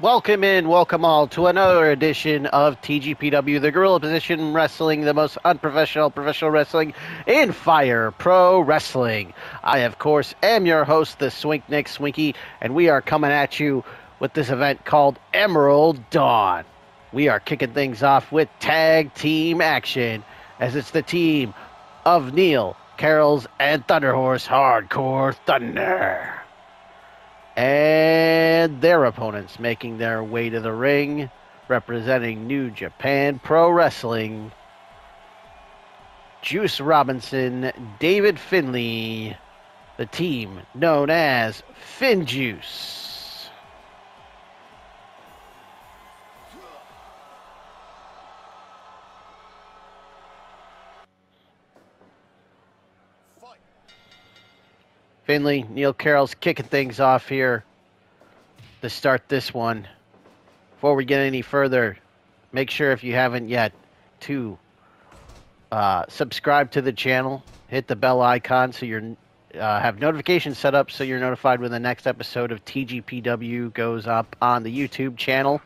Welcome in, welcome all to another edition of TGPW, the Gorilla Position Wrestling, the most unprofessional professional wrestling in Fire Pro Wrestling. I, of course, am your host, the Swink Nick Swinky, and we are coming at you with this event called Emerald Dawn. We are kicking things off with tag team action, as it's the team of Neil, Karels, and Thunderhorse Hardcore Thunder. And their opponents making their way to the ring, representing New Japan Pro Wrestling, Juice Robinson, David Finlay, the team known as FinJuice. Finlay, Neil Karels kicking things off here to start this one. Before we get any further, make sure if you haven't yet to subscribe to the channel, hit the bell icon so you're have notifications set up so you're notified when the next episode of TGPW goes up on the YouTube channel.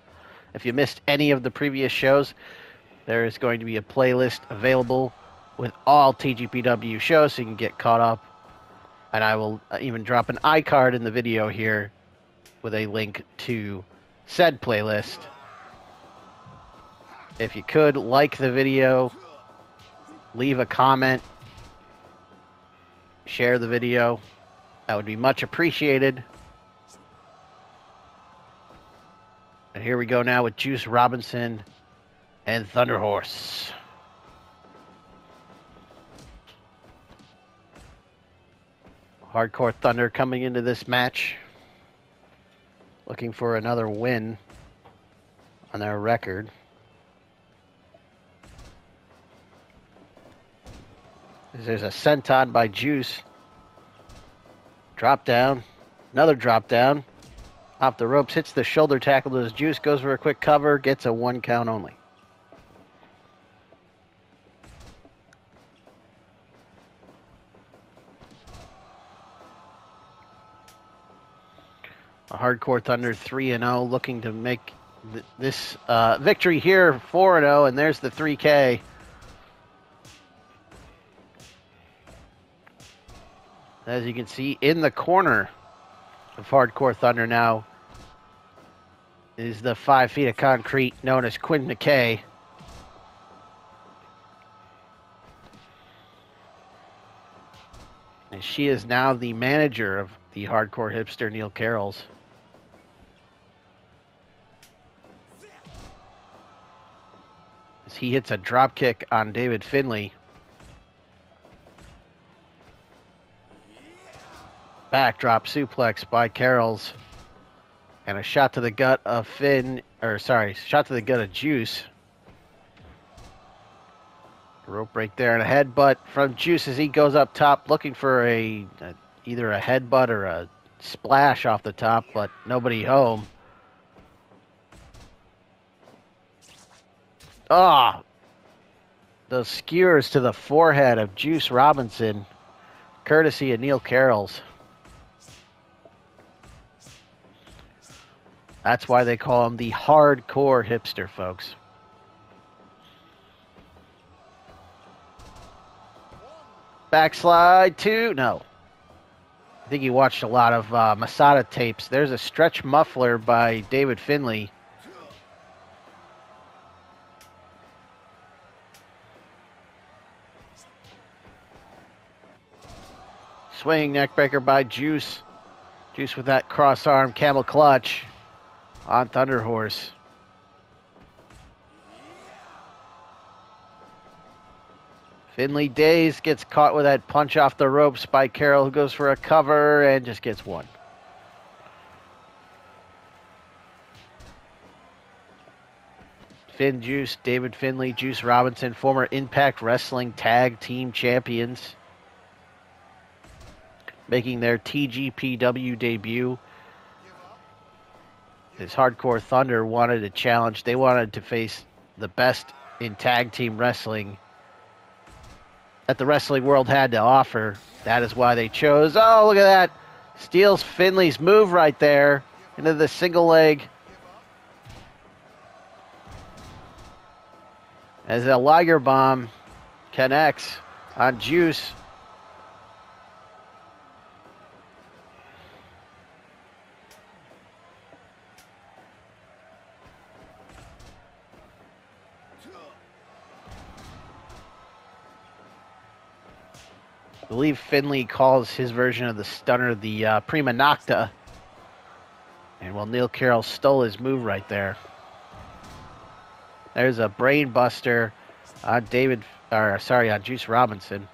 If you missed any of the previous shows, there is going to be a playlist available with all TGPW shows so you can get caught up. And I will even drop an iCard in the video here with a link to said playlist. If you could, like the video, leave a comment, share the video. That would be much appreciated. And here we go now with Juice Robinson and Thunderhorse. Hardcore Thunder coming into this match, looking for another win on their record. There's a senton by Juice. Drop down, another drop down. Off the ropes, hits the shoulder tackle to his Juice, goes for a quick cover, gets a 1 count only. Hardcore Thunder 3-0, looking to make this victory here 4-0, and there's the 3K. As you can see, in the corner of Hardcore Thunder now is the 5 feet of concrete known as Quinn McKay. And she is now the manager of the Hardcore Hipster, Neil Karels. He hits a drop kick on David Finlay. Backdrop suplex by Karels. And a shot to the gut of shot to the gut of Juice. Rope break there and a headbutt from Juice as he goes up top looking for either a headbutt or a splash off the top, but nobody home. Ah, those skewers to the forehead of Juice Robinson, courtesy of Neil Karels. That's why they call him the Hardcore Hipster, folks. Backslide to, no. I think he watched a lot of Masada tapes. There's a stretch muffler by David Finlay. Swinging neckbreaker by Juice. Juice with that cross arm camel clutch on Thunderhorse. Finlay dazed, gets caught with that punch off the ropes by Karel, who goes for a cover and just gets one. FinJuice, David Finlay, Juice Robinson, former Impact Wrestling Tag Team Champions, making their TGPW debut. As Hardcore Thunder wanted a challenge, they wanted to face the best in tag team wrestling that the wrestling world had to offer. That is why they chose. Oh, look at that. Steals Finlay's move right there into the single leg as a Liger Bomb connects on Juice. I believe Finlay calls his version of the stunner the Prima Nocta. And well, Neil Karels stole his move right there. There's a brain buster on on Juice Robinson.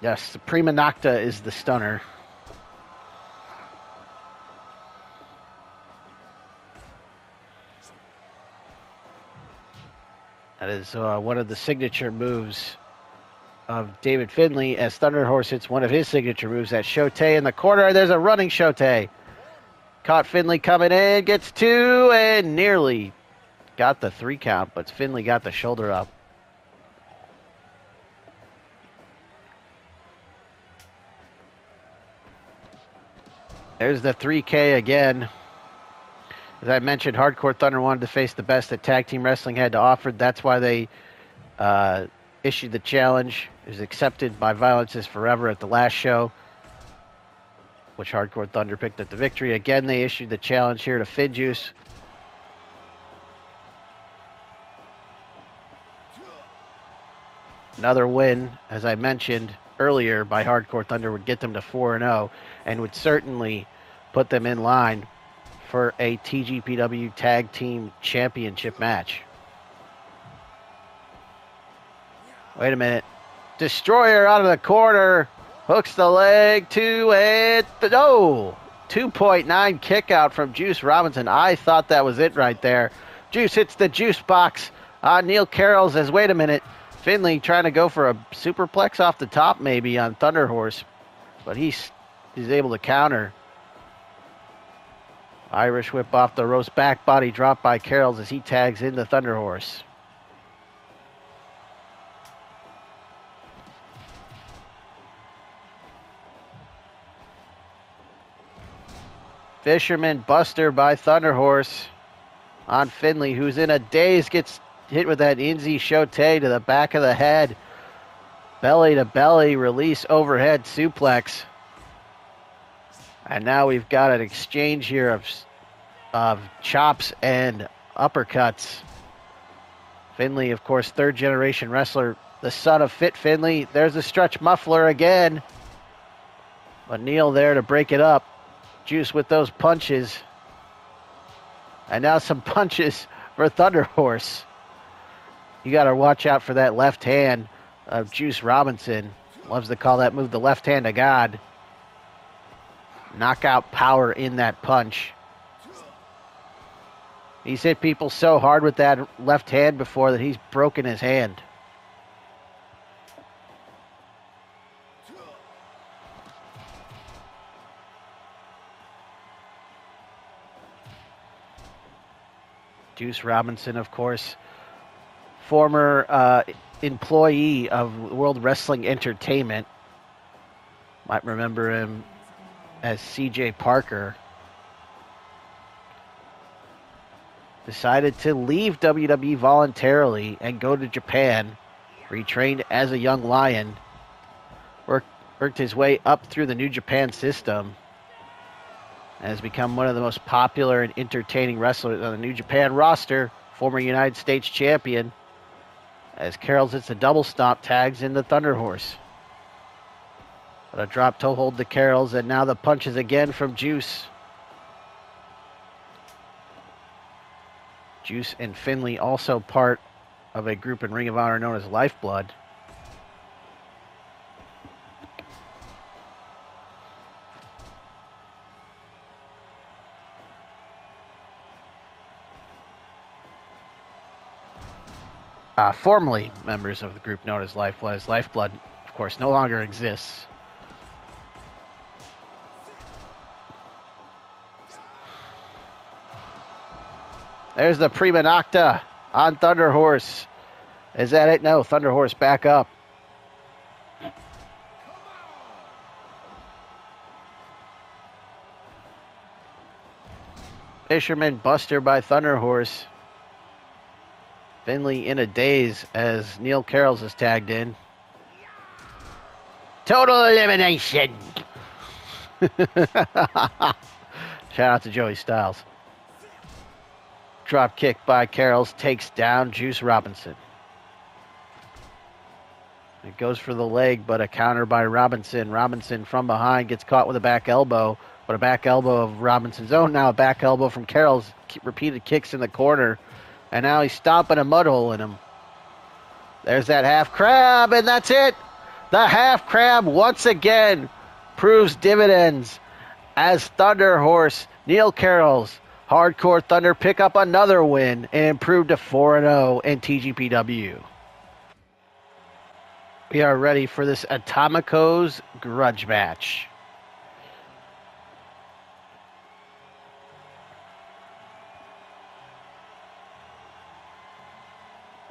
Yes, the Prima Nocta is the stunner. That is one of the signature moves of David Finlay, as Thunderhorse hits one of his signature moves at Shote in the corner. There's a running Shote. Caught Finlay coming in, gets two, and nearly got the 3 count, but Finlay got the shoulder up. There's the 3K again. As I mentioned, Hardcore Thunder wanted to face the best that tag team wrestling had to offer. That's why they issued the challenge. It was accepted by Violence is Forever at the last show, which Hardcore Thunder picked up the victory. Again, they issued the challenge here to FinJuice. Another win, as I mentioned earlier, by Hardcore Thunder would get them to 4-0 and would certainly put them in line for a TGPW Tag Team Championship match. Wait a minute. Destroyer out of the corner. Hooks the leg to it. Oh! 2.9 kick out from Juice Robinson. I thought that was it right there. Juice hits the juice box on Neil Karels as, wait a minute, Finlay trying to go for a superplex off the top maybe on Thunderhorse. But he's able to counter. Irish whip off the roast, back body drop by Karels as he tags in the Thunderhorse. Fisherman buster by Thunderhorse on Finlay, who's in a daze, gets hit with that Inzi Shote to the back of the head. Belly to belly release overhead suplex. And now we've got an exchange here of chops and uppercuts. Finlay, of course, third generation wrestler, the son of Fit Finlay. There's a stretch muffler again. But Neil there to break it up. Juice with those punches. And now some punches for Thunderhorse. You got to watch out for that left hand of Juice Robinson. Loves to call that move the left hand of God. Knockout power in that punch. He's hit people so hard with that left hand before that he's broken his hand. Juice Robinson, of course, former employee of World Wrestling Entertainment. Might remember him as CJ Parker. Decided to leave WWE voluntarily and go to Japan. Retrained as a young lion. Worked his way up through the New Japan system. And has become one of the most popular and entertaining wrestlers on the New Japan roster. Former United States champion. As Karels hits a double stomp, tags in the Thunderhorse. But a drop toe hold to Karels, and now the punches again from Juice. Juice and Finlay also part of a group in Ring of Honor known as Lifeblood. Formerly members of the group known as Lifeblood. As Lifeblood, of course, no longer exists. There's the Prima Nocta on Thunderhorse. Is that it? No, Thunderhorse back up. Fisherman Buster by Thunderhorse. Finlay in a daze as Neil Karels is tagged in. Total elimination. Shout out to Joey Styles. Drop kick by Karels takes down Juice Robinson. It goes for the leg, but a counter by Robinson. Robinson from behind gets caught with a back elbow, but a back elbow of Robinson's own. Now a back elbow from Karels. Repeated kicks in the corner, and now he's stomping a mud hole in him. There's that half crab, and that's it. The half crab once again proves dividends as Thunderhorse, Neil Karels, Hardcore Thunder pick up another win and improve to 4-0 in TGPW. We are ready for this Atomicos grudge match.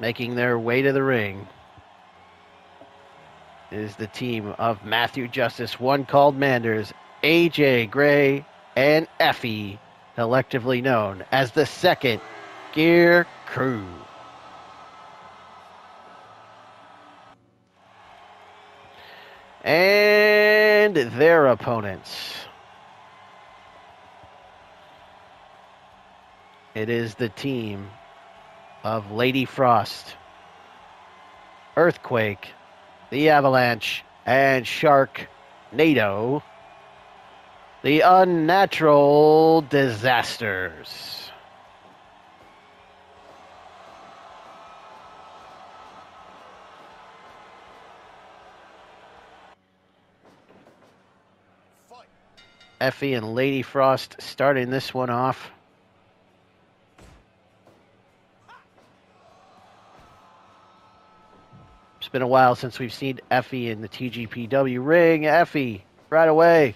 Making their way to the ring is the team of Matthew Justice, one called Manders, AJ Gray, and Effy, collectively known as the Second Gear Crew. And their opponents. It is the team of Lady Frost, Earthquake, the Avalanche, and Sharknado, the Unnatural Disasters. Effy and Lady Frost starting this one off. It's been a while since we've seen Effy in the TGPW ring. Effy, right away,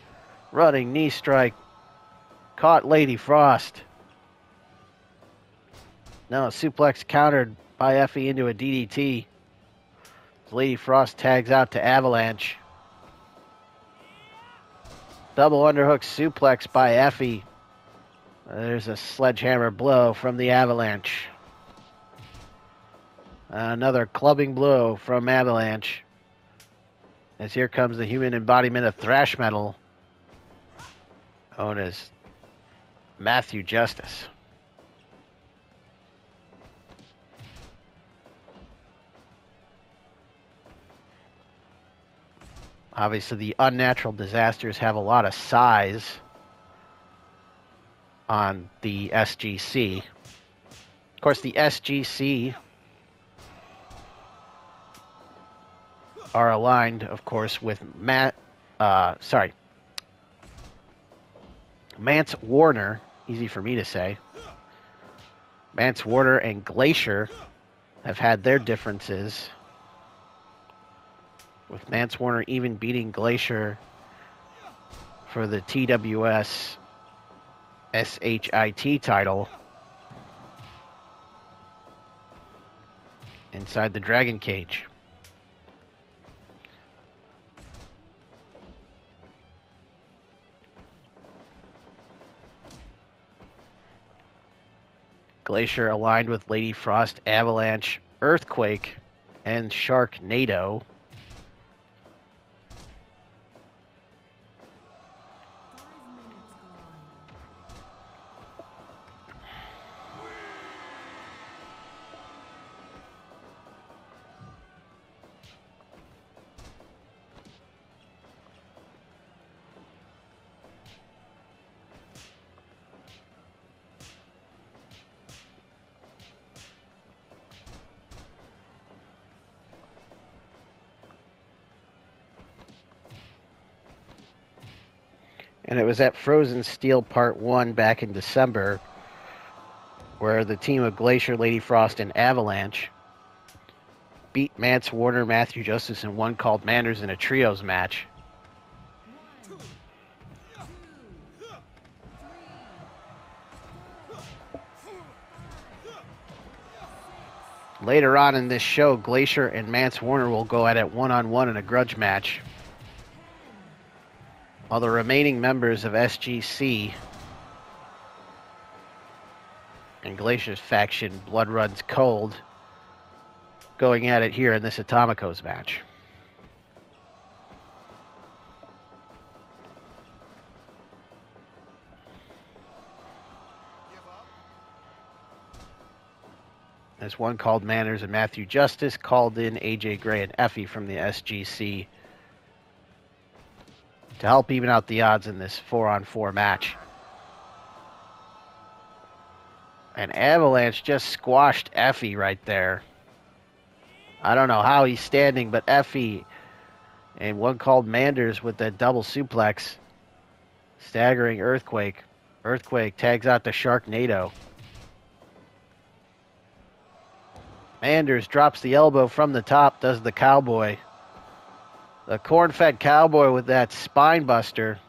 running knee strike. Caught Lady Frost. Now a suplex countered by Effy into a DDT. Lady Frost tags out to Avalanche. Double underhook suplex by Effy. There's a sledgehammer blow from the Avalanche. Another clubbing blow from Avalanche. As here comes the human embodiment of thrash metal, known as Matthew Justice. Obviously, the Unnatural Disasters have a lot of size on the SGC. Of course, the SGC are aligned, of course, with Mance Warner. Easy for me to say. Mance Warner and Glacier have had their differences, with Mance Warner even beating Glacier for the TWS SHIT title inside the Dragon Cage. Glacier aligned with Lady Frost, Avalanche, Earthquake, and Sharknado. And it was at Frozen Steel Part 1 back in December where the team of Glacier, Lady Frost, and Avalanche beat Mance Warner, Matthew Justice, and one called Manders in a trios match. Later on in this show, Glacier and Mance Warner will go at it one-on-one in a grudge match. All the remaining members of SGC and Glacier's faction, Blood Runs Cold, going at it here in this Atomicos match. There's one called Manders and Matthew Justice, called in AJ Gray and Effy from the SGC to help even out the odds in this 4-on-4 match. And Avalanche just squashed Effy right there. I don't know how he's standing, but Effy and one called Manders with that double suplex. Staggering Earthquake. Earthquake tags out the Sharknado. Manders drops the elbow from the top, does the cowboy. The corn-fed cowboy with that spine buster.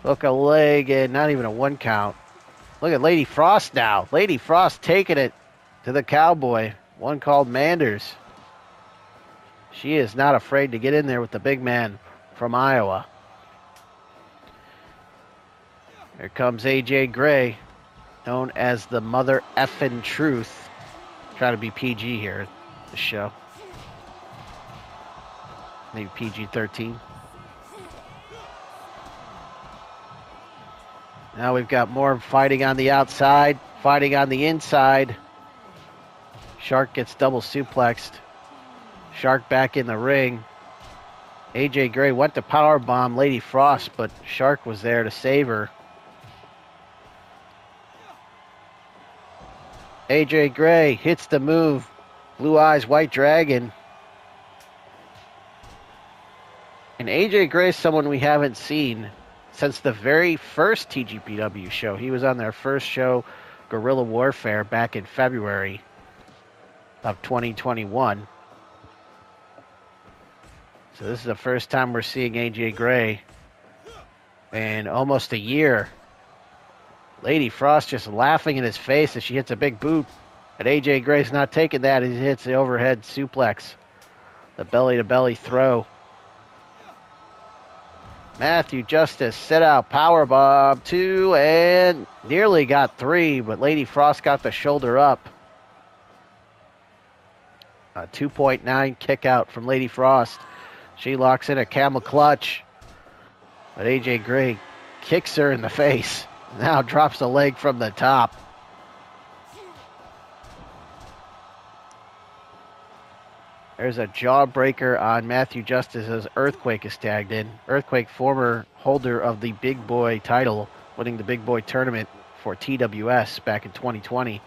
Hook a leg and not even a 1 count. Look at Lady Frost now. Lady Frost taking it to the cowboy. One called Manders. She is not afraid to get in there with the big man from Iowa. Here comes AJ Gray, known as the Mother Effin' Truth. Try to be PG here, the show. Maybe PG-13. Now we've got more fighting on the outside, fighting on the inside. Shark gets double suplexed. Shark back in the ring. AJ Gray went to powerbomb Lady Frost, but Shark was there to save her. AJ Gray hits the move. Blue Eyes White Dragon. And AJ Gray is someone we haven't seen since the very first TGPW show. He was on their first show, Guerrilla Warfare, back in February of 2021. So this is the first time we're seeing AJ Gray in almost a year. Lady Frost just laughing in his face as she hits a big boot. But AJ Gray's not taking that. He hits the overhead suplex. The belly-to-belly throw. Matthew Justice set out powerbomb 2 and nearly got 3, but Lady Frost got the shoulder up. A 2.9 kick out from Lady Frost. She locks in a camel clutch. But AJ Gray kicks her in the face. Now drops the leg from the top. There's a jawbreaker on Matthew Justice as Earthquake is tagged in. Earthquake, former holder of the Big Boy title, winning the Big Boy tournament for TWS back in 2020.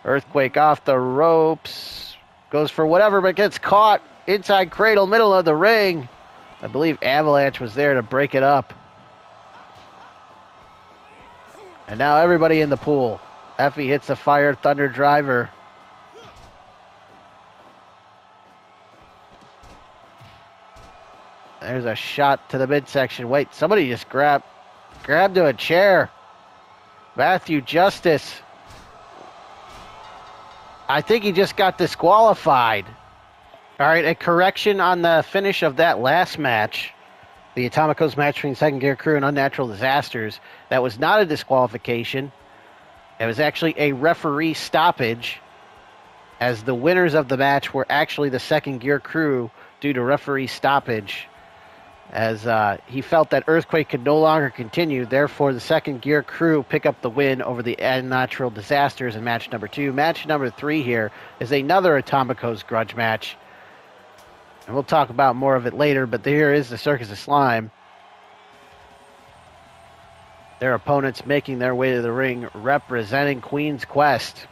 Earthquake off the ropes. Goes for whatever, but gets caught inside cradle, middle of the ring. I believe Avalanche was there to break it up. And now everybody in the pool. Effy hits a Fire Thunder driver. There's a shot to the midsection. Wait, somebody just grabbed to a chair. Matthew Justice. I think he just got disqualified. All right, a correction on the finish of that last match. The Atomicos match between Second Gear Crew and Unnatural Disasters. That was not a disqualification. It was actually a referee stoppage, as the winners of the match were actually the Second Gear Crew due to referee stoppage, as he felt that Earthquake could no longer continue. Therefore, the Second Gear Crew pick up the win over the Unnatural Disasters in match number 2. Match number 3 here is another Atomicos grudge match. And we'll talk about more of it later, but here is the Circus of Slime. Their opponents making their way to the ring, representing Queen's Quest.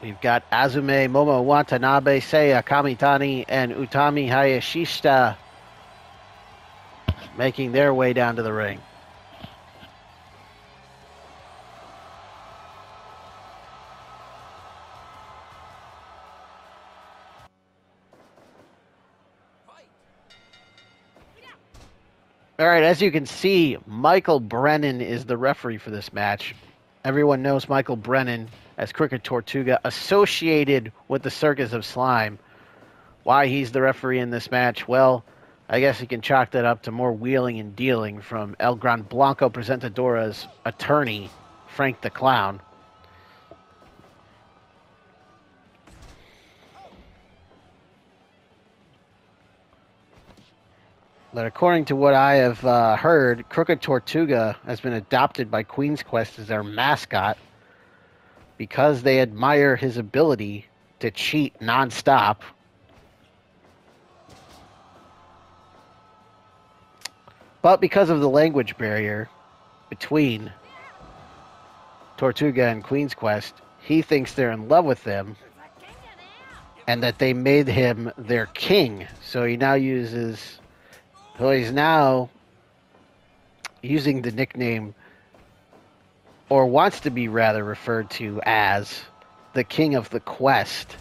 We've got Azume, Momo, Watanabe, Seiya, Kamitani, and Utami Hayashishita making their way down to the ring. All right, as you can see, Michael Brennan is the referee for this match. Everyone knows Michael Brennan as Crooked Tortuga, associated with the Circus of Slime. Why he's the referee in this match? Well, I guess you can chalk that up to more wheeling and dealing from El Gran Blanco Presentadora's attorney, Frank the Clown. But according to what I have heard, Crooked Tortuga has been adopted by Queen's Quest as their mascot because they admire his ability to cheat nonstop. But because of the language barrier between Tortuga and Queen's Quest, he thinks they're in love with them and that they made him their king. So he now uses... So he's now using the nickname, or wants to be rather referred to as, the King of the Quest.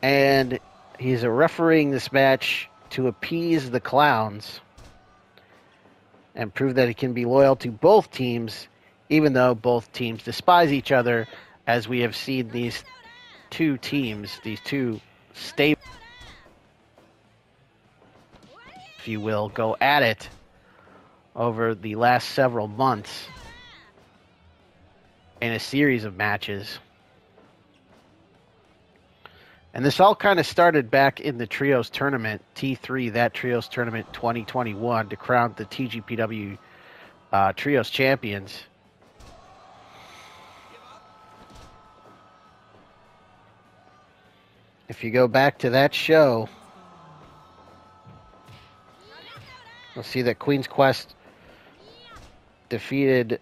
And he's refereeing this match to appease the clowns and prove that he can be loyal to both teams, even though both teams despise each other, as we have seen these two teams, these two stable, if you will, go at it over the last several months in a series of matches. And this all kind of started back in the Trios tournament, T3, that Trios tournament 2021, to crown the TGPW Trios champions. If you go back to that show, you'll see that Queen's Quest defeated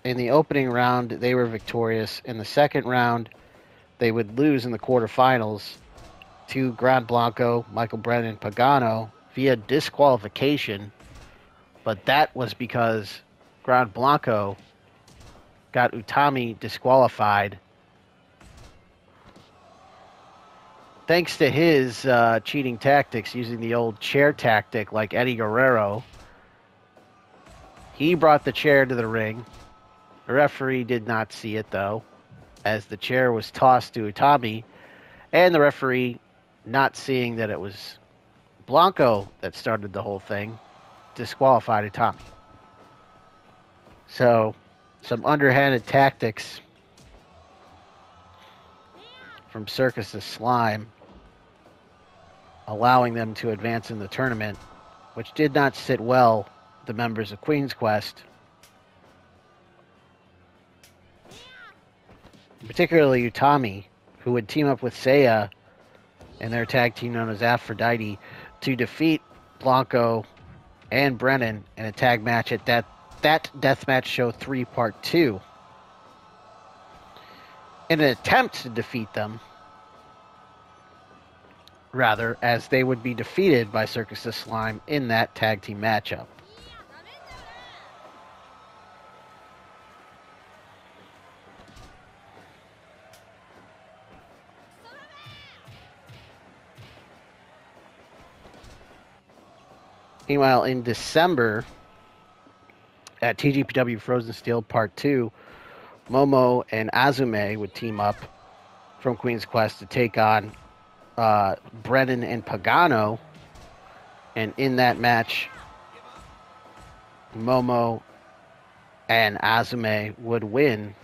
in the opening round. They were victorious. In the second round, they would lose in the quarterfinals to Gran Blanco, Michael Brennan, and Pagano via disqualification. But that was because Gran Blanco got Utami disqualified thanks to his cheating tactics, using the old chair tactic like Eddie Guerrero. He brought the chair to the ring. The referee did not see it, though, as the chair was tossed to Utami, and the referee, not seeing that it was Blanco that started the whole thing, disqualified Utami. So, some underhanded tactics from Circus to Slime, allowing them to advance in the tournament, which did not sit well with the members of Queen's Quest. Particularly Utami, who would team up with Seiya in their tag team known as Aphrodite to defeat Blanco and Brennan in a tag match at that Deathmatch Show 3 Part 2. In an attempt to defeat them, rather, as they would be defeated by Circus to Slime in that tag team matchup. Meanwhile, in December, at TGPW Frozen Steel Part 2, Momo and Azume would team up from Queen's Quest to take on Brennan and Pagano. And in that match, Momo and Azume would win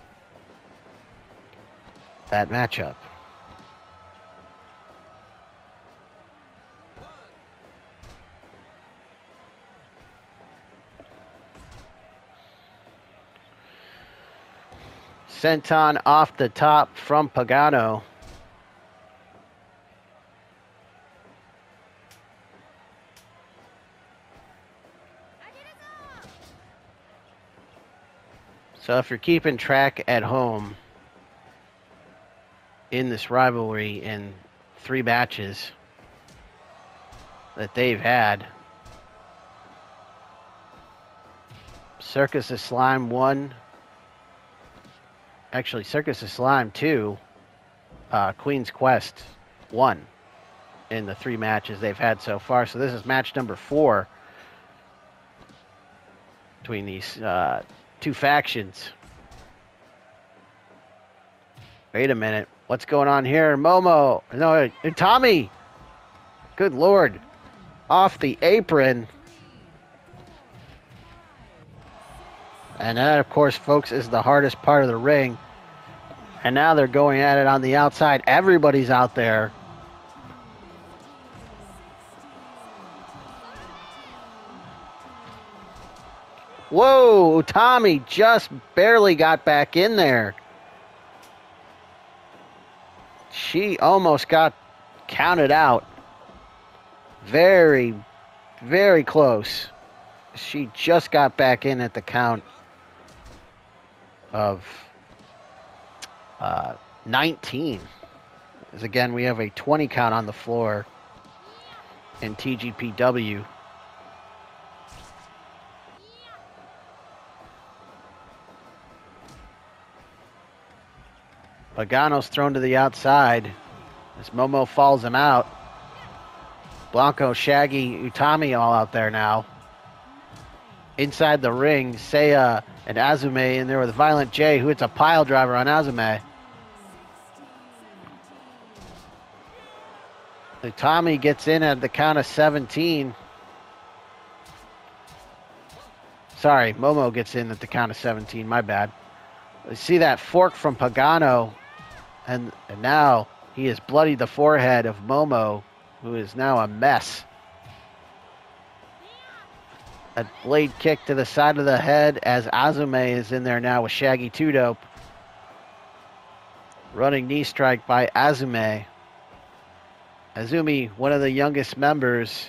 that matchup. Senton off the top from Pagano. So if you're keeping track at home in this rivalry in 3 matches that they've had, Circus of Slime 1, actually Circus of Slime 2, Queen's Quest 1 in the 3 matches they've had so far. So this is match number 4 between these 2 factions. Wait a minute. What's going on here? Momo. No, Utami. Good Lord. Off the apron. And that, of course, folks, is the hardest part of the ring. And now they're going at it on the outside. Everybody's out there. Whoa, Utami just barely got back in there. She almost got counted out. Very, very close. She just got back in at the count of 19. As again, we have a 20 count on the floor in TGPW. Pagano's thrown to the outside as Momo falls him out. Blanco, Shaggy, Utami all out there now. Inside the ring, Seiya and Azume in there with Violent J, who hits a pile driver on Azume. Utami gets in at the count of 17. Sorry, Momo gets in at the count of 17, my bad. We see that fork from Pagano, and now he has bloodied the forehead of Momo, who is now a mess. A blade kick to the side of the head as Azume is in there now with Shaggy 2-Dope. Running knee strike by Azume. Azumi, one of the youngest members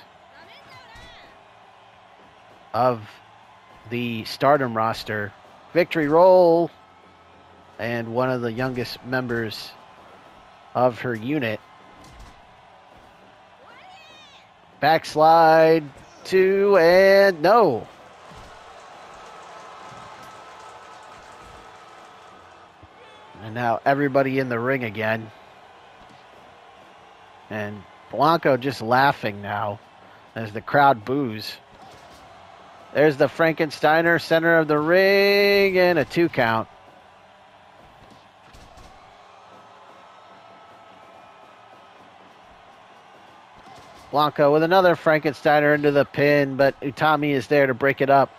of the Stardom roster. Victory roll. And one of the youngest members of her unit. Backslide 2 and no. And now everybody in the ring again. And Blanco just laughing now as the crowd boos. There's the Frankensteiner, center of the ring, and a 2 count. Blanco with another Frankensteiner into the pin, but Utami is there to break it up.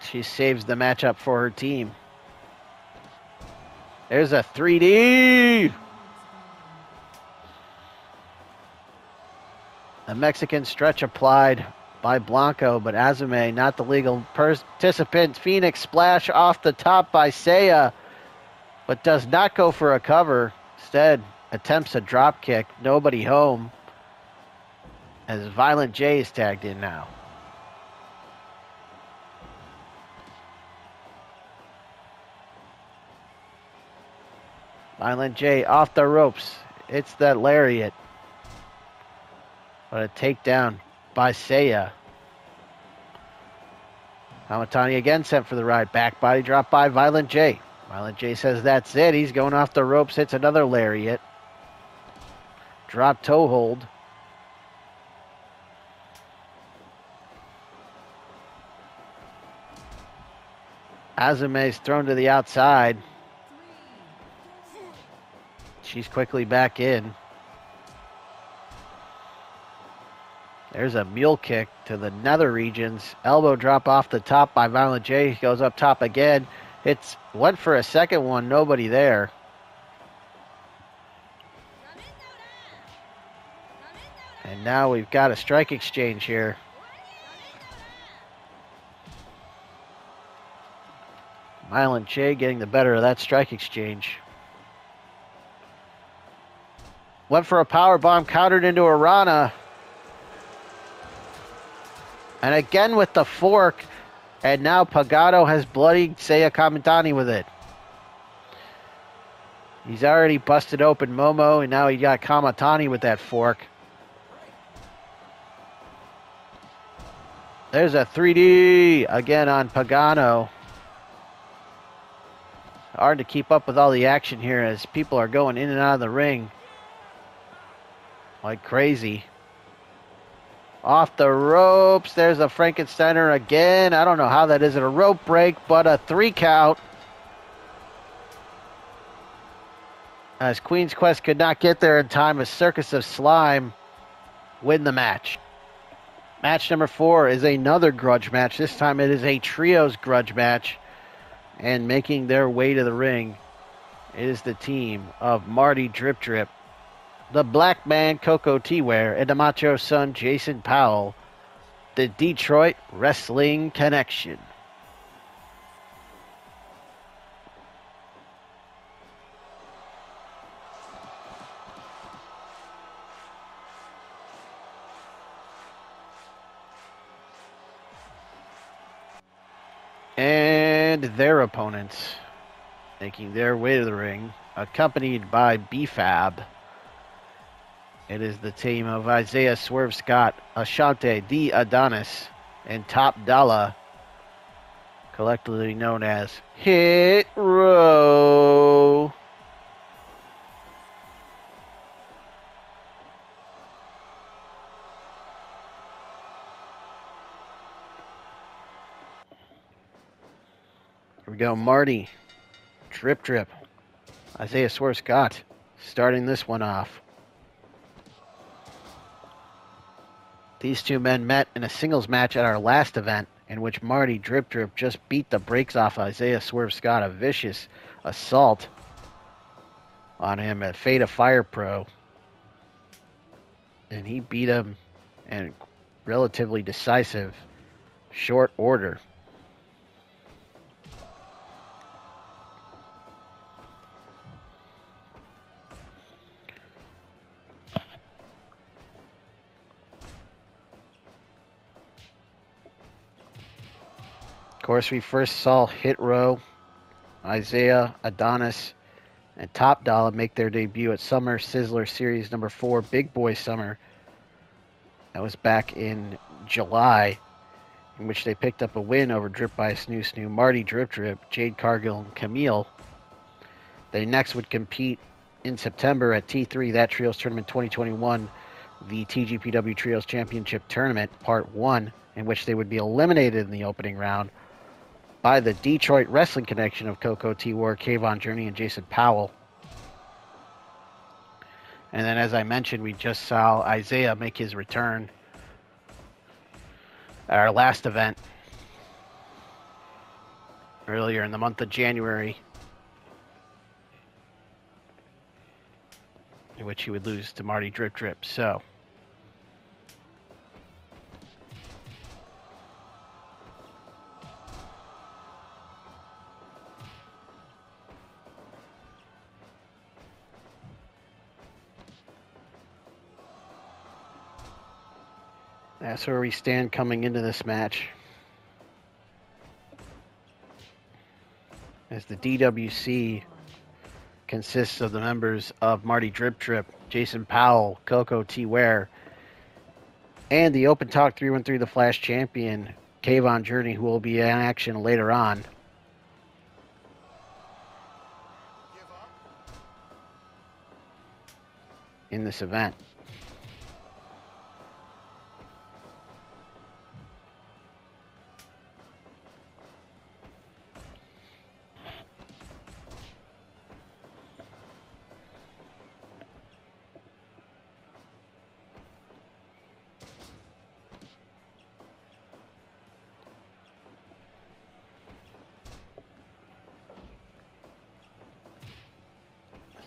She saves the matchup for her team. There's a 3D. A Mexican stretch applied by Blanco, but Azume, not the legal participant. Phoenix splash off the top by Seiya, but does not go for a cover. Instead, attempts a drop kick. Nobody home. As Violent J is tagged in now. Violent J off the ropes. It's that lariat. But a takedown by Seiya. Kamitani again sent for the ride. Back body drop by Violent J. Violent J says that's it. He's going off the ropes. Hits another lariat. Drop toe hold. Azume's thrown to the outside. She's quickly back in. There's a mule kick to the nether regions. Elbow drop off the top by Violent J. Goes up top again. Went for a second one. Nobody there. And now we've got a strike exchange here. Violent J getting the better of that strike exchange. Went for a power bomb, countered into a Rana. And again with the fork. And now Pagano has bloodied Seiya Kamitani with it. He's already busted open Momo, and now he got Kamitani with that fork. There's a 3D again on Pagano. Hard to keep up with all the action here as people are going in and out of the ring like crazy. Off the ropes. There's a Frankensteiner again. I don't know how that isn't a rope break, but a 3 count. As Queen's Quest could not get there in time, a Circus of Slime win the match. Match number 4 is another grudge match. This time it is a trios grudge match. And making their way to the ring is the team of Marty Drip Drip, the Black Man Coco T-Ware, and the Macho Son Jason Powell, the Detroit Wrestling Connection. And their opponents making their way to the ring, accompanied by B-Fab. It is the team of Isaiah Swerve Scott, Ashante, the Adonis, and Top Dollar, collectively known as Hit Row. Here we go, Marty, Drip Drip, Isaiah Swerve Scott, starting this one off. These two men met in a singles match at our last event, in which Marty Drip Drip just beat the brakes off Isaiah Swerve Scott, a vicious assault on him at Fate of Fire Pro. And he beat him in relatively decisive short order. Of course, we first saw Hit Row, Isaiah, Adonis, and Top Dollar make their debut at Summer Sizzler Series number 4, Big Boy Summer. That was back in July, in which they picked up a win over Drip by Snoo Snoo, Marty Drip Drip, Jade Cargill, and Camille. They next would compete in September at T3, that Trios Tournament 2021, the TGPW Trios Championship Tournament, Part 1, in which they would be eliminated in the opening round by the Detroit Wrestling Connection of Coco T-War, Kayvon Journey, and Jason Powell. And then, as I mentioned, we just saw Isaiah make his return at our last event earlier in the month of January, in which he would lose to Marty Drip Drip. So, that's where we stand coming into this match, as the DWC consists of the members of Marty Drip Drip, Jason Powell, Coco T-Ware, and the Open Talk 313 The Flash champion, Kayvon Journey, who will be in action later on. In this event.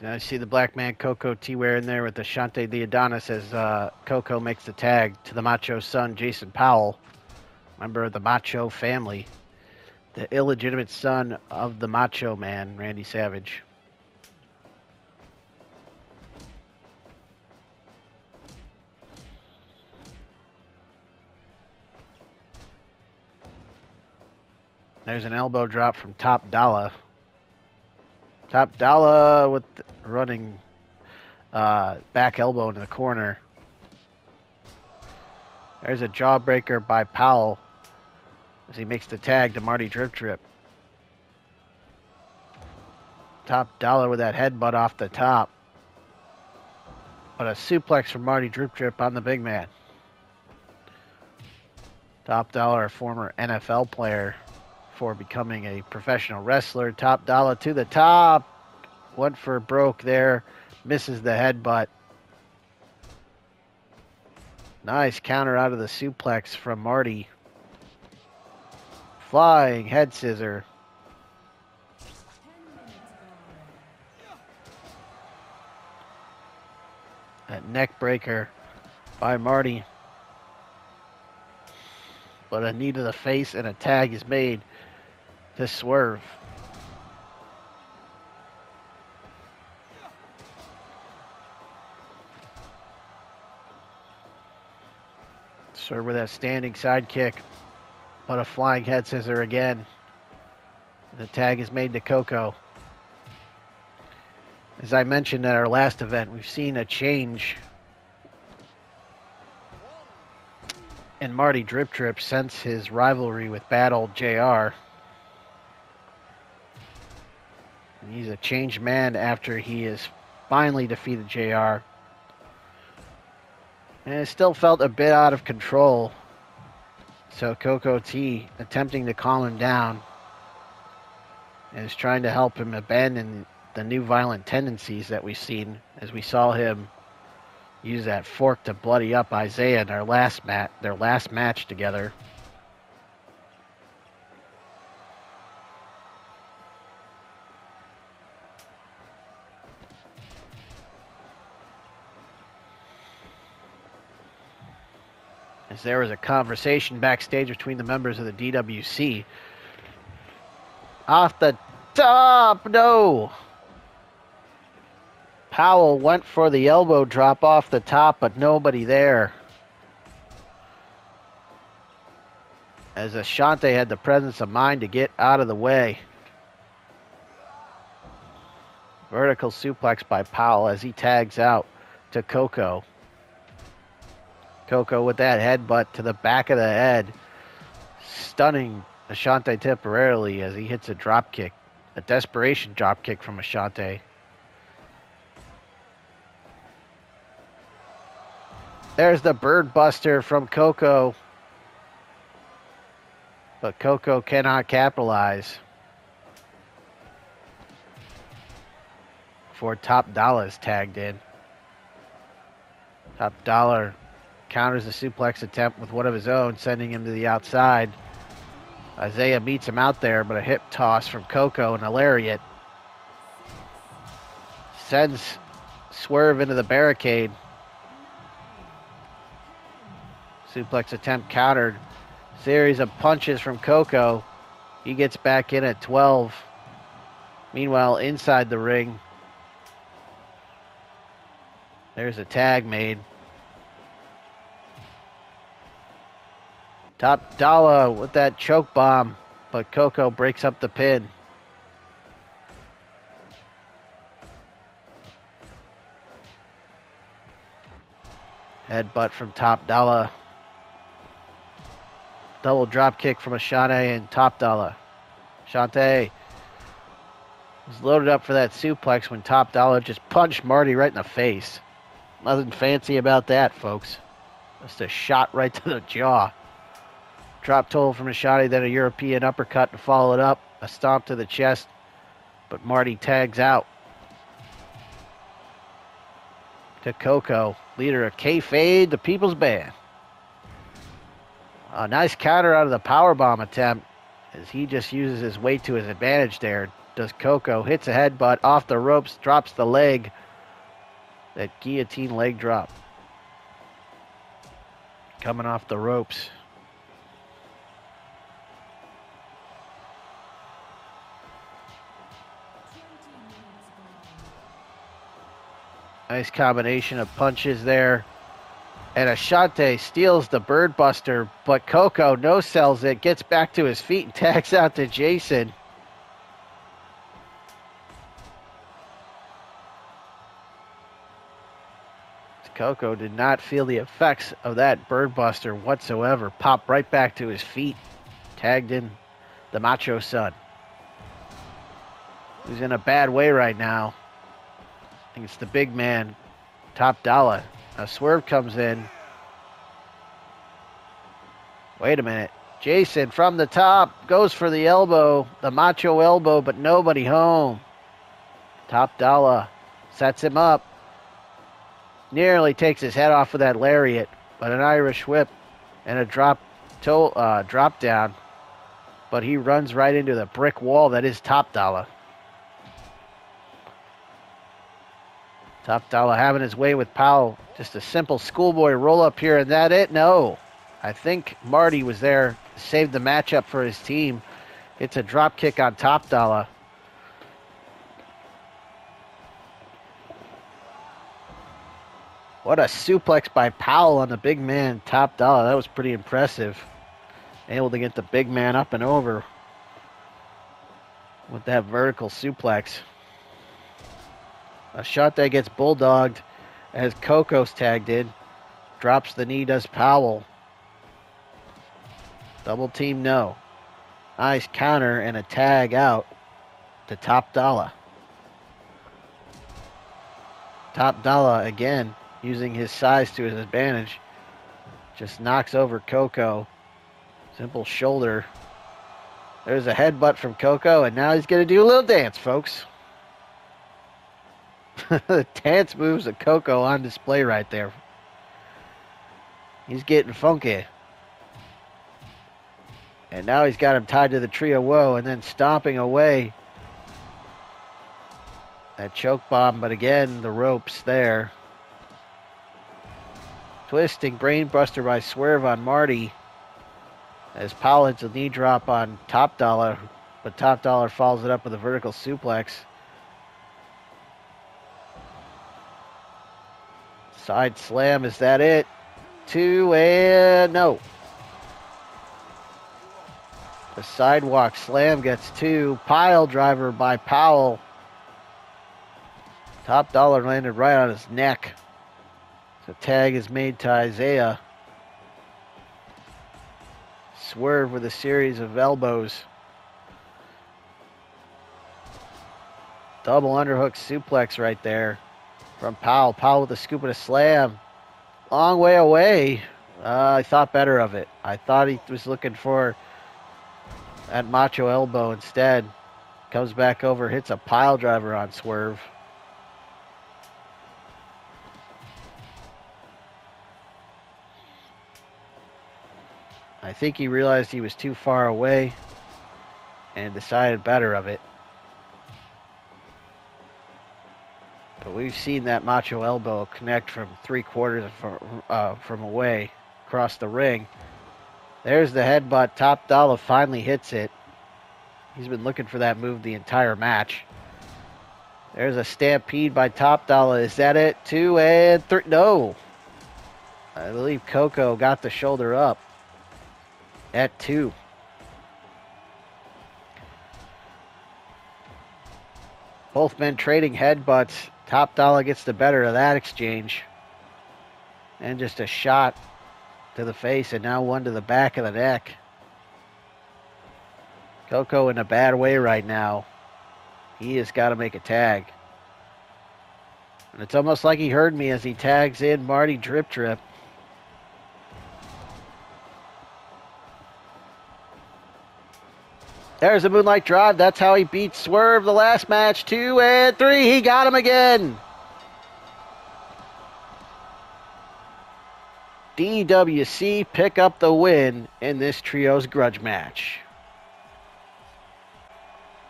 Now I see the Black Man Coco T-Ware in there with the Shante the Adonis as Coco makes the tag to the Macho Son Jason Powell, member of the Macho family, the illegitimate son of the Macho Man, Randy Savage. There's an elbow drop from Top Dollar. Top Dollar with running back elbow into the corner. There's a jawbreaker by Powell as he makes the tag to Marty Drip Drip. Top Dollar with that headbutt off the top. But a suplex from Marty Drip Drip on the big man. Top Dollar, a former NFL player before becoming a professional wrestler. Top Dollar to the top. Went for broke there. Misses the headbutt. Nice counter out of the suplex from Marty. Flying head scissor. That neck breaker by Marty. But a knee to the face and a tag is made to Swerve. Swerve with that standing sidekick. But a flying head scissor again. The tag is made to Coco. As I mentioned at our last event, we've seen a change in Marty Drip Drip since his rivalry with bad old JR. And he's a changed man after he has finally defeated JR. And it still felt a bit out of control. So Coco T attempting to calm him down and is trying to help him abandon the new violent tendencies that we've seen, as we saw him use that fork to bloody up Isaiah in their last match together. As there was a conversation backstage between the members of the DWC. Off the top, no! Powell went for the elbow drop off the top, but nobody there. As Ashante had the presence of mind to get out of the way. Vertical suplex by Powell as he tags out to Coco. Coco with that headbutt to the back of the head. Stunning Ashante temporarily as he hits a drop kick. A desperation drop kick from Ashante. There's the bird buster from Coco. But Coco cannot capitalize. Before Top Dollar is tagged in. Top Dollar counters the suplex attempt with one of his own, sending him to the outside. Isaiah beats him out there, but a hip toss from Coco and a lariat sends Swerve into the barricade. Suplex attempt countered. Series of punches from Coco. He gets back in at 12. Meanwhile, inside the ring, there's a tag made. Top Dollar with that choke bomb, but Coco breaks up the pin. Headbutt from Top Dollar. Double drop kick from Ashante and Top Dollar. Ashante was loaded up for that suplex when Top Dollar just punched Marty right in the face. Nothing fancy about that, folks. Just a shot right to the jaw. Drop toe from Ashante, then a European uppercut to follow it up. A stomp to the chest, but Marty tags out. To Coco, leader of Kayfabe, the People's Band. A nice counter out of the powerbomb attempt as he just uses his weight to his advantage there. Does Coco, hits a headbutt off the ropes, drops the leg. That guillotine leg drop. Coming off the ropes. Nice combination of punches there. And Ashante steals the bird buster, but Coco no-sells it, gets back to his feet and tags out to Jason. Coco did not feel the effects of that bird buster whatsoever. Popped right back to his feet. Tagged in the Macho Son. who's in a bad way right now. I think it's the big man, Top Dollar. A swerve comes in. Wait a minute. Jason from the top goes for the elbow, the macho elbow, but nobody home. Top Dollar sets him up. Nearly takes his head off with that lariat, but an Irish whip and a drop down. But he runs right into the brick wall that is Top Dollar. Top Dollar having his way with Powell. Just a simple schoolboy roll up here, and that it? No. I think Marty was there to save the matchup for his team. It's a drop kick on Top Dollar. What a suplex by Powell on the big man, Top Dollar. That was pretty impressive. Able to get the big man up and over with that vertical suplex. A shot that gets bulldogged as Coco's tagged in. Drops the knee, does Powell. Double team, no. Nice counter and a tag out to Top Dollar. Top Dollar again using his size to his advantage. Just knocks over Coco. Simple shoulder. There's a headbutt from Coco, and now he's going to do a little dance, folks. The dance moves of Coco on display right there. He's getting funky. And now he's got him tied to the tree of woe and then stomping away. That choke bomb, but again, the ropes there. Twisting brainbuster by Swerve on Marty. As Powell hits a knee drop on Top Dollar, but Top Dollar follows it up with a vertical suplex. Side slam, is that it? 2 and no. The sidewalk slam gets 2. Pile driver by Powell. Top Dollar landed right on his neck. So tag is made to Isaiah. Swerve with a series of elbows. Double underhook suplex right there from Powell. Powell with a scoop and a slam. Long way away. I thought better of it. I thought he was looking for that macho elbow instead. Comes back over, hits a pile driver on Swerve. I think he realized he was too far away and decided better of it. But we've seen that macho elbow connect from 3/4 from away across the ring. There's the headbutt. Top Dollar finally hits it. He's been looking for that move the entire match. There's a stampede by Top Dollar. Is that it? 2 and 3. No. I believe Coco got the shoulder up at 2. Both men trading headbutts. Top Dollar gets the better of that exchange. And just a shot to the face, and now one to the back of the neck. Coco in a bad way right now. He has got to make a tag. And it's almost like he heard me as he tags in Marty Drip Drip. There's a Moonlight Drive. That's how he beat Swerve the last match. 2 and 3. He got him again. DWC pick up the win in this Trios Grudge match.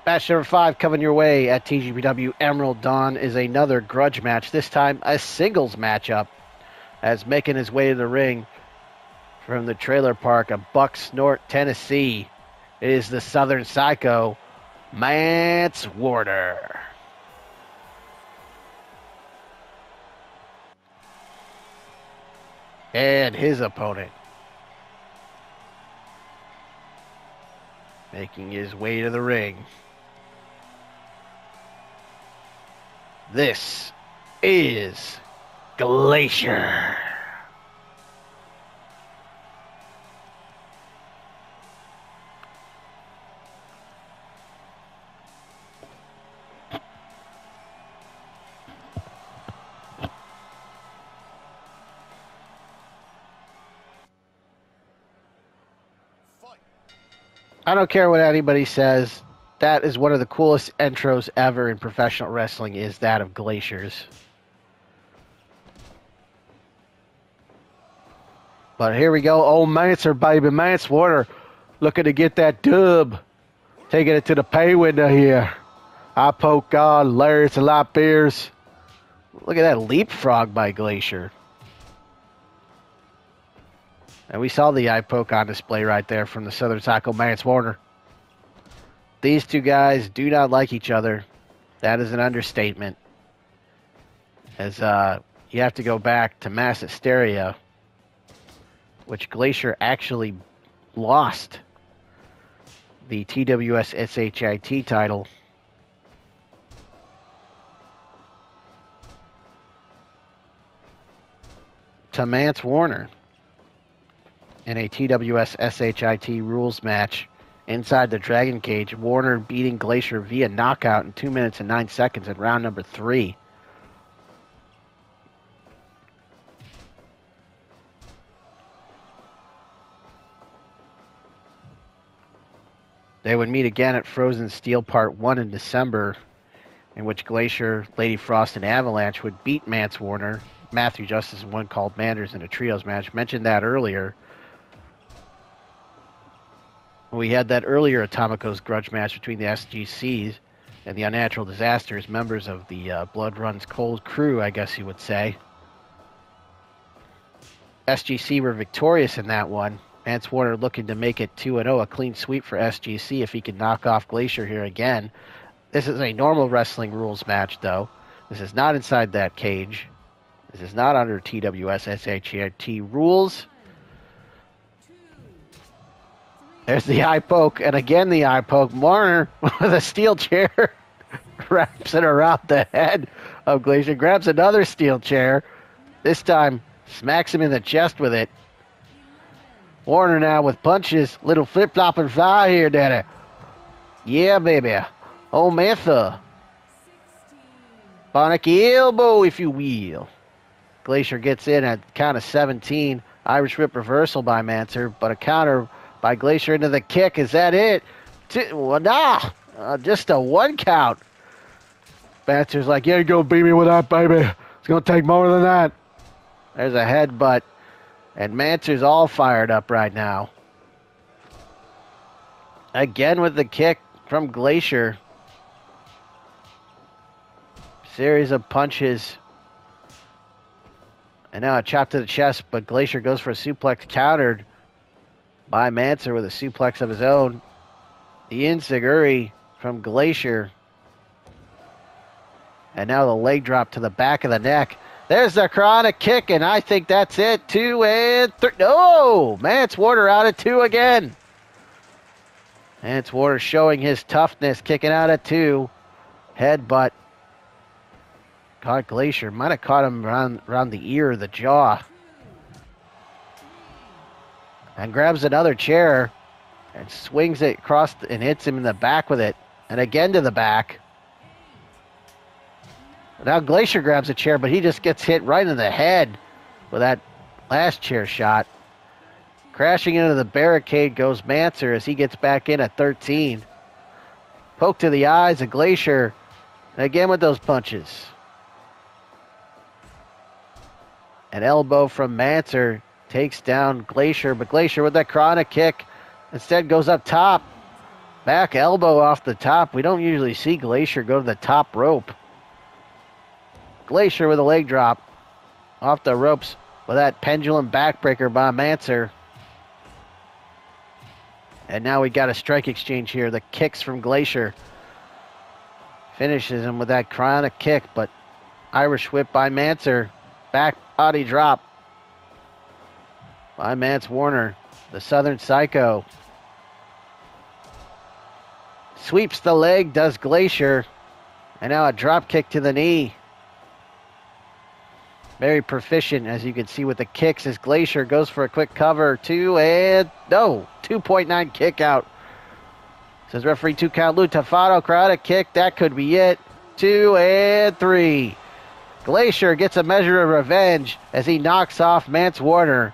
Match number 5 coming your way at TGPW Emerald Dawn is another Grudge match. This time a singles matchup, as making his way to the ring from the trailer park of Buck Snort, Tennessee, is the Southern Psycho, Mance Warder. And his opponent, making his way to the ring, this is Glacier. I don't care what anybody says. That is one of the coolest intros ever in professional wrestling, is that of Glaciers. But here we go. Old Manser, baby. Manswater looking to get that dub. Taking it to the pay window here. I poke God. Lariats and lot beers. Look at that leapfrog by Glacier. And we saw the eye poke on display right there from the Southern Psycho Manswater. These two guys do not like each other. That is an understatement. As you have to go back to Mass Hysteria, which Glacier actually lost the TWS SHIT title. To Mance Warner in a TWS SHIT rules match inside the Dragon Cage. Warner beating Glacier via knockout in 2 minutes and 9 seconds in round number 3. They would meet again at Frozen Steel Part 1 in December, in which Glacier, Lady Frost, and Avalanche would beat Mance Warner, Matthew Justice, and one called Manders in a trios match. Mentioned that earlier. We had that earlier Atomicos grudge match between the SGCs and the Unnatural Disasters, members of the Blood Runs Cold crew, I guess you would say. SGC were victorious in that one. Mance Warner looking to make it 2-0, a clean sweep for SGC if he can knock off Glacier here again. This is a normal wrestling rules match, though. This is not inside that cage. This is not under TWS SHIT rules. There's the eye poke, and again the eye poke. Warner, with a steel chair, wraps it around the head of Glacier, grabs another steel chair. This time, smacks him in the chest with it. Warner now with punches. Little flip-flop and fly here, daddy. Yeah, baby. Oh, Mantha. Bonicky elbow, if you will. Glacier gets in at count of 17. Irish whip reversal by Manser, but a counter by Glacier into the kick. Is that it? Just a 1 count. Manser's like, you ain't gonna beat me with that, baby. It's gonna take more than that. There's a headbutt. And Manser's all fired up right now. Again with the kick from Glacier. Series of punches. And now a chop to the chest, but Glacier goes for a suplex, countered by Manser with a suplex of his own. The Insiguri from Glacier. And now the leg drop to the back of the neck. There's the chronic kick, and I think that's it. 2 and 3. No! Mance Warner out at 2 again. Mance Warner showing his toughness, kicking out at 2. Headbutt. Caught Glacier. Might have caught him around the ear or the jaw. And grabs another chair and swings it across and hits him in the back with it. And again to the back. Now Glacier grabs a chair, but he just gets hit right in the head with that last chair shot. Crashing into the barricade goes Manser as he gets back in at 13. Poke to the eyes of Glacier. And again with those punches. An elbow from Manser takes down Glacier, but Glacier with that chronic kick instead goes up top. Back elbow off the top. We don't usually see Glacier go to the top rope. Glacier with a leg drop off the ropes with that pendulum backbreaker by Manser. And now we got a strike exchange here. The kicks from Glacier. Finishes him with that chronic kick, but Irish whip by Manser. Back body drop by Mance Warner. The Southern Psycho. Sweeps the leg, does Glacier. And now a drop kick to the knee. Very proficient, as you can see, with the kicks as Glacier goes for a quick cover. 2.9 kick out. Says referee 2 count. Lou Tafado, chronic kick. That could be it. 2 and 3. Glacier gets a measure of revenge as he knocks off Mance Warner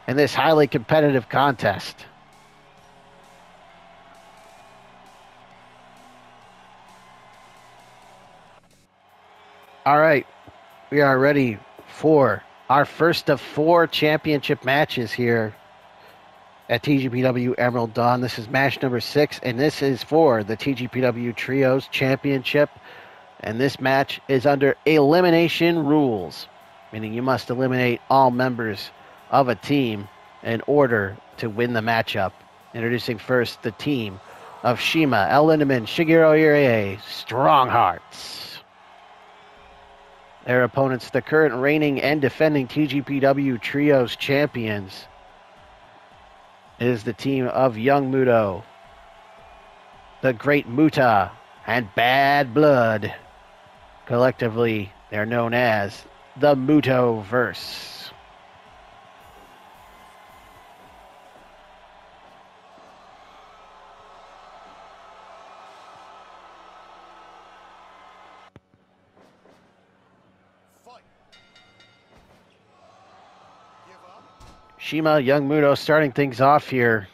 in this highly competitive contest. All right, we are ready for our first of 4 championship matches here at TGPW Emerald Dawn. This is match number 6, and this is for the TGPW Trios Championship. And this match is under elimination rules, meaning you must eliminate all members of a team in order to win the matchup. Introducing first the team of Shima, El Lindemann, Shigeru Irie, Strong Hearts. Their opponents, the current reigning and defending TGPW Trios champions, is the team of Young Muto, the Great Muta, and Bad Blood. Collectively, they're known as the Muto-verse. Shima, Young Muto starting things off here.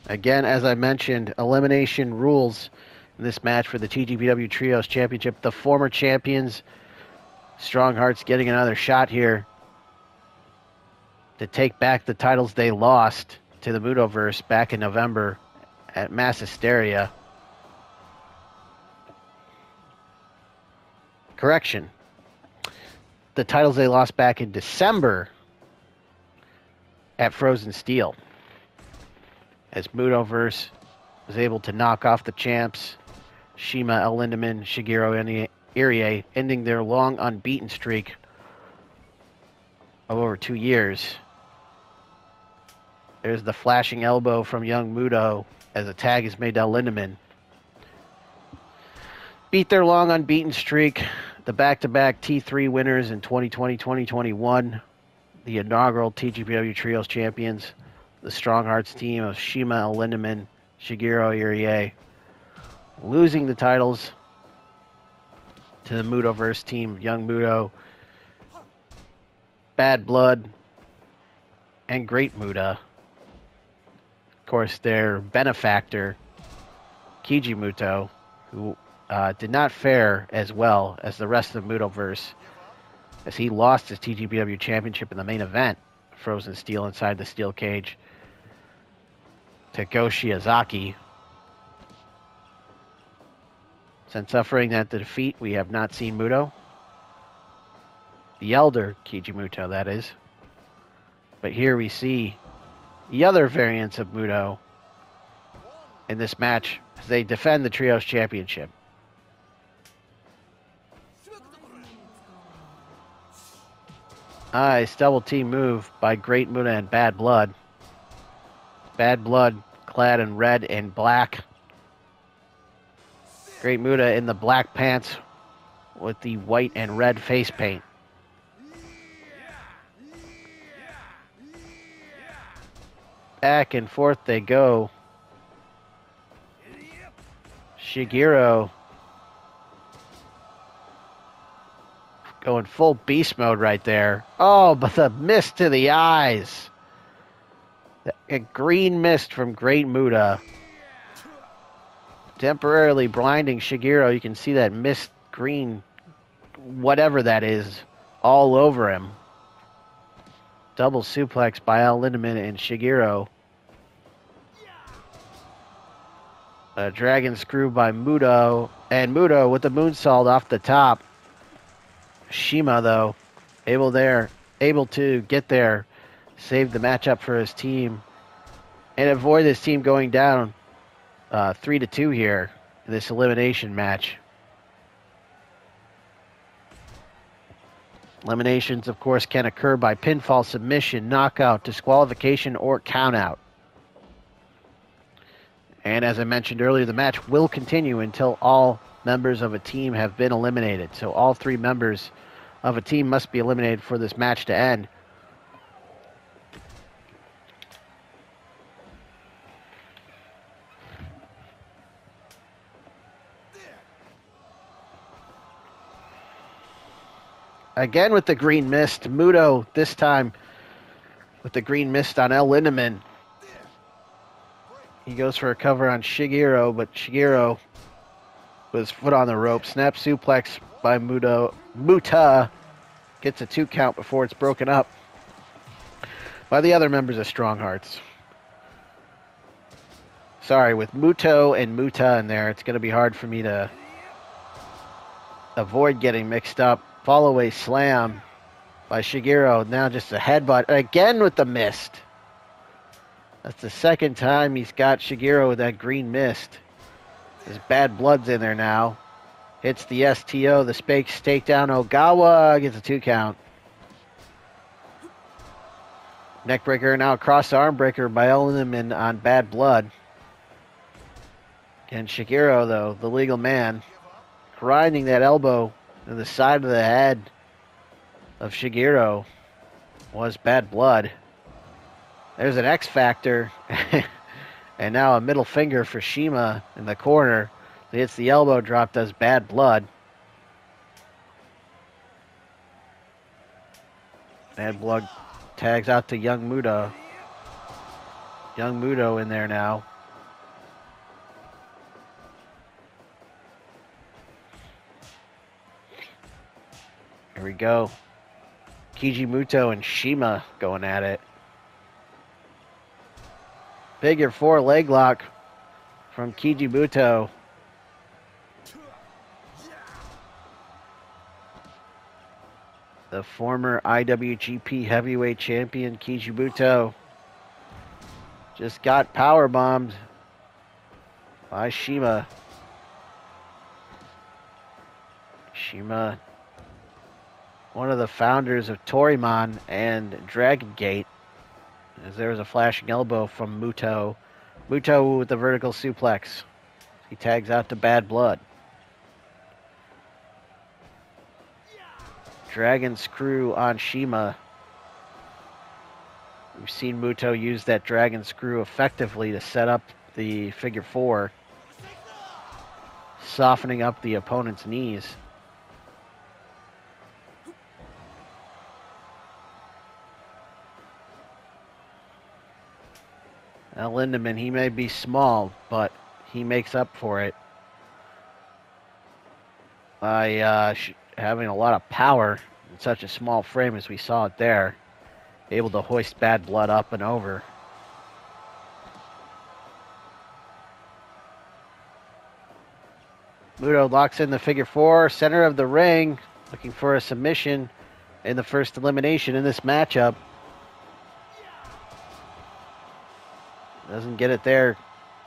Again, as I mentioned, elimination rules in this match for the TGPW Trios Championship. The former champions, Strong Hearts, getting another shot here to take back the titles they lost to the Mutoverse back in November at Mass Hysteria. Correction. The titles they lost back in December at Frozen Steel, as Mutoverse was able to knock off the champs, Shima, El Lindemann, Shigeru Irie, ending their long unbeaten streak of over 2 years. There's the flashing elbow from Young Muto as a tag is made to El Lindemann. Beat their long unbeaten streak. The back-to-back T3 winners in 2020-2021, the inaugural TGPW Trios champions, the Strong Hearts team of Shima, El Lindemann, Shigeru Irie, losing the titles to the Mutoverse team, Young Muto, Bad Blood, and Great Muta. Of course, their benefactor, Kiji Muto, who did not fare as well as the rest of the Mutoverse, as he lost his TGPW Championship in the main event, Frozen Steel inside the steel cage, to Go Shiozaki. Since suffering that defeat, we have not seen Muto. The elder Kiji Muto, that is. But here we see the other variants of Muto in this match as they defend the Trios Championship. Nice double team move by Great Muta and Bad Blood. Bad Blood clad in red and black. Great Muta in the black pants with the white and red face paint. Back and forth they go. Shigeru going full beast mode right there. Oh, but the mist to the eyes. A green mist from Great Muta. Temporarily blinding Shigeru. You can see that mist green, whatever that is, all over him. Double suplex by El Lindemann and Shigeru. A dragon screw by Muto. And Muto with the moonsault off the top. Shima, though, able to get there, save the matchup for his team, and avoid his team going down 3-2 here in this elimination match. Eliminations, of course, can occur by pinfall, submission, knockout, disqualification, or countout. And as I mentioned earlier, the match will continue until all members of a team have been eliminated. So all 3 members of a team must be eliminated for this match to end. Again with the green mist. Muto this time with the green mist on El Lindemann. He goes for a cover on Shigeru, but Shigeru with his foot on the rope. Snap suplex by Muta. Gets a 2 count before it's broken up by the other members of Strong Hearts. Sorry, with Muto and Muta in there, it's going to be hard for me to avoid getting mixed up. Follow-away slam by Shigeru. Now just a headbutt. Again with the mist. That's the second time he's got Shigeru with that green mist. His bad blood's in there now. Hits the STO, the Spakes takedown. Ogawa gets a 2 count. Neckbreaker, now cross arm breaker by Elimination on Bad Blood. And Shigeru, though, the legal man, grinding that elbow to the side of the head of Shigeru was Bad Blood. There's an X Factor. And now a middle finger for Shima in the corner. He hits the elbow drop, does Bad Blood. Bad Blood tags out to Young Muto. Young Muto in there now. Here we go. Muto and Shima going at it. Figure 4 leg lock from Muto. The former IWGP Heavyweight Champion Muto just got power bombed by Shima. Shima, one of the founders of Torimon and Dragon Gate, as there was a flashing elbow from Muto. Muto with the vertical suplex. He tags out to Bad Blood. Dragon Screw on Shima. We've seen Muto use that Dragon Screw effectively to set up the figure 4, softening up the opponent's knees. Now Lindemann, he may be small, but he makes up for it by having a lot of power in such a small frame as we saw it there. Able to hoist Bad Blood up and over. Muto locks in the figure 4, center of the ring, looking for a submission in the first elimination in this matchup. Doesn't get it there.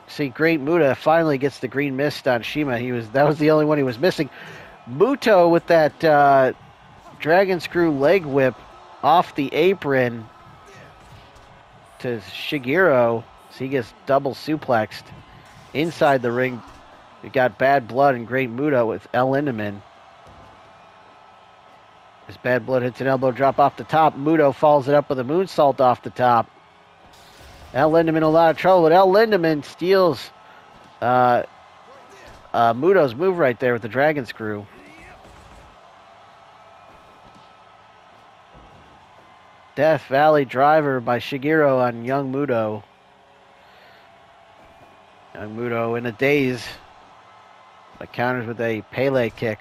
See, Great Muta finally gets the green mist on Shima. That was the only one he was missing. Muto with that Dragon Screw leg whip off the apron to Shigeru. So he gets double suplexed inside the ring. We got Bad Blood and Great Muta with El Lindemann. As Bad Blood hits an elbow drop off the top, Muto follows it up with a moonsault off the top. El Lindemann in a lot of trouble, but El Lindemann steals Muto's move right there with the Dragon Screw. Death Valley Driver by Shigeru on Young Muto. Young Muto in a daze, but counters with a Pele kick.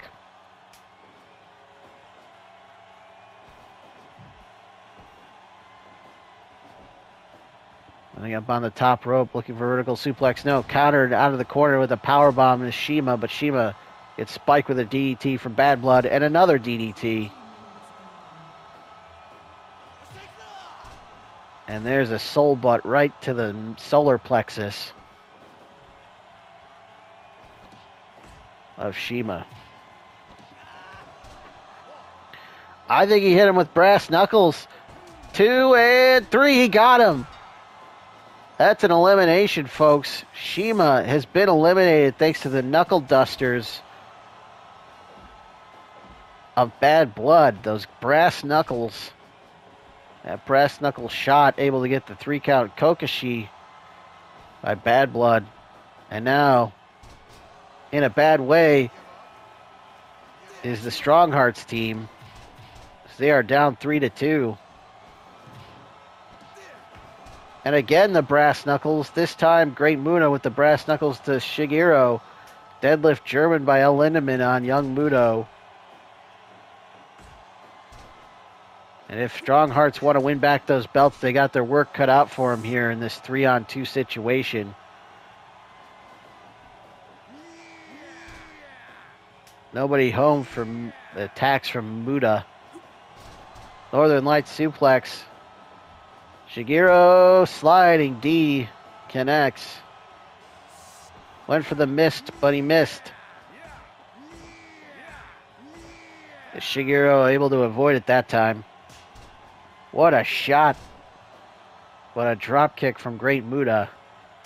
I think up on the top rope looking for vertical suplex. No, countered out of the corner with a power bomb to Shima, but Shima gets spiked with a DDT from Bad Blood and another DDT. And there's a soul butt right to the solar plexus of Shima. I think he hit him with brass knuckles. 2 and 3, he got him. That's an elimination, folks. Shima has been eliminated thanks to the knuckle dusters of Bad Blood. Those brass knuckles. That brass knuckle shot able to get the 3 count Kokashi by Bad Blood. And now, in a bad way, is the Strong Hearts team. They are down 3-2. And again, the brass knuckles. This time, Great Muta with the brass knuckles to Shigeru. Deadlift German by El Lindemann on young Muto. And if Strong Hearts want to win back those belts, they got their work cut out for them here in this 3-on-2 situation. Nobody home from attacks from Muta. Northern Lights suplex. Shigeru sliding D connects. Went for the mist, but he missed. Shigeru able to avoid it that time. What a shot. What a drop kick from Great Muta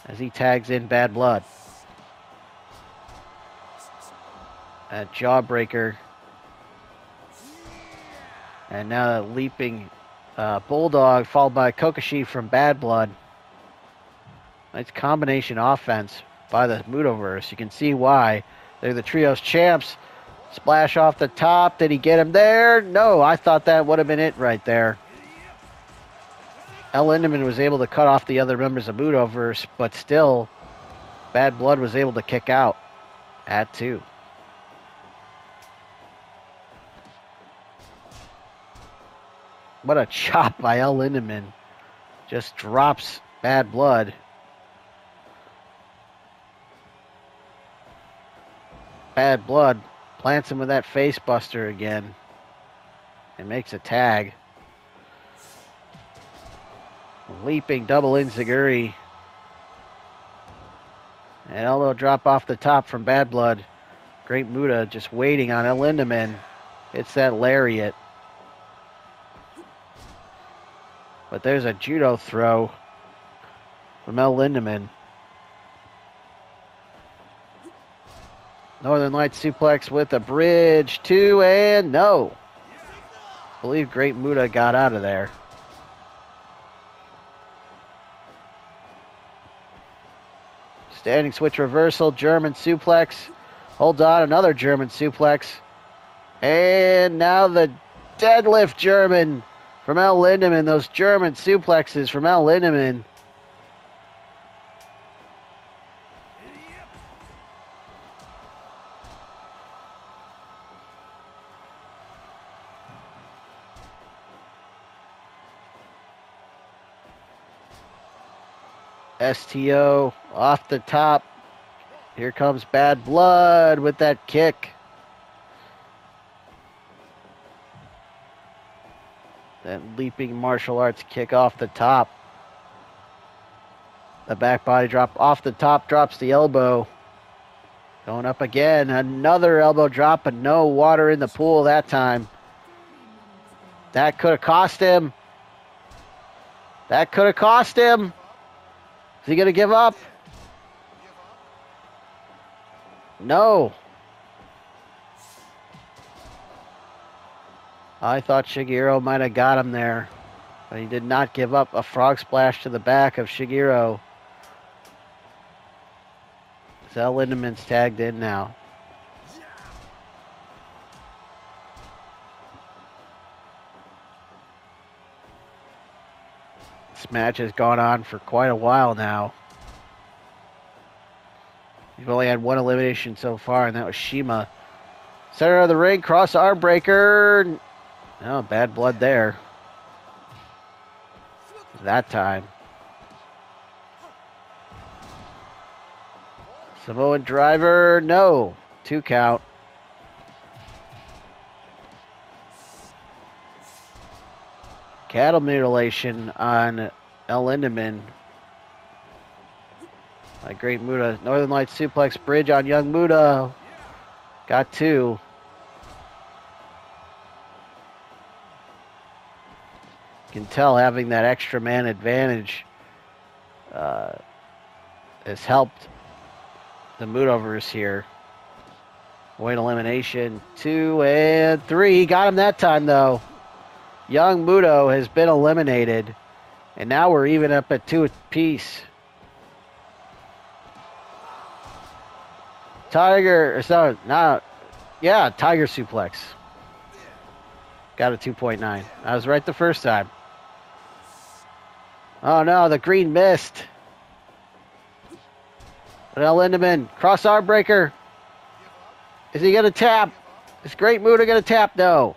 as he tags in Bad Blood. A jawbreaker. And now a leaping Bulldog followed by Kokoshi from Bad Blood. Nice combination offense by the Mutoverse. You can see why. They're the Trios champs. Splash off the top. Did he get him there? No, I thought that would have been it right there. El Lindemann was able to cut off the other members of Mutoverse, but still, Bad Blood was able to kick out at 2. What a chop by El Lindemann. Just drops Bad Blood. Bad Blood plants him with that face buster again. And makes a tag. Leaping double enziguri. An elbow drop off the top from Bad Blood. Great Muta just waiting on El Lindemann. It's that lariat. But there's a judo throw from El Lindemann. Northern Lights suplex with a bridge. 2 and no. I believe Great Muta got out of there. Standing switch reversal, German suplex. Hold on, another German suplex. And now the deadlift German from El Lindemann. Those German suplexes from El Lindemann. STO off the top. Here comes Bad Blood with that kick. That leaping martial arts kick off the top. The back body drop off the top, drops the elbow. Going up again. Another elbow drop, but no water in the pool that time. That could have cost him. That could have cost him. Is he going to give up? No. I thought Shigeru might have got him there, but he did not give up. A frog splash to the back of Shigeru. El Lindemann's tagged in now. This match has gone on for quite a while now. We've only had one elimination so far, and that was Shima. Center of the ring, cross arm breaker. Oh, Bad Blood there. That time. Samoan driver, no. 2 count. Cattle mutilation on El Lindemann. My Great Muta. Northern Lights suplex bridge on young Muta. Got 2. You can tell having that extra man advantage has helped the Mutoverse here. Avoid elimination. 2 and 3. He got him that time though. Young Muto has been eliminated. And now we're even up at 2 apiece. Tiger suplex. Got a 2.9. I was right the first time. Oh no, the green missed. But El Lindemann, cross arm breaker. Is he going to tap? Is Great Muta going to tap? No.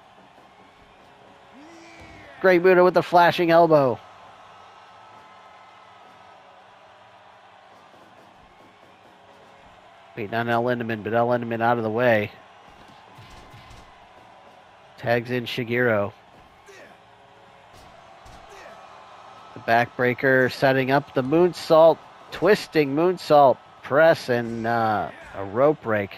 Great Muta with the flashing elbow. Waiting on El Lindemann, but El Lindemann out of the way. Tags in Shigeru. The backbreaker setting up the moonsault, twisting moonsault press, and a rope break.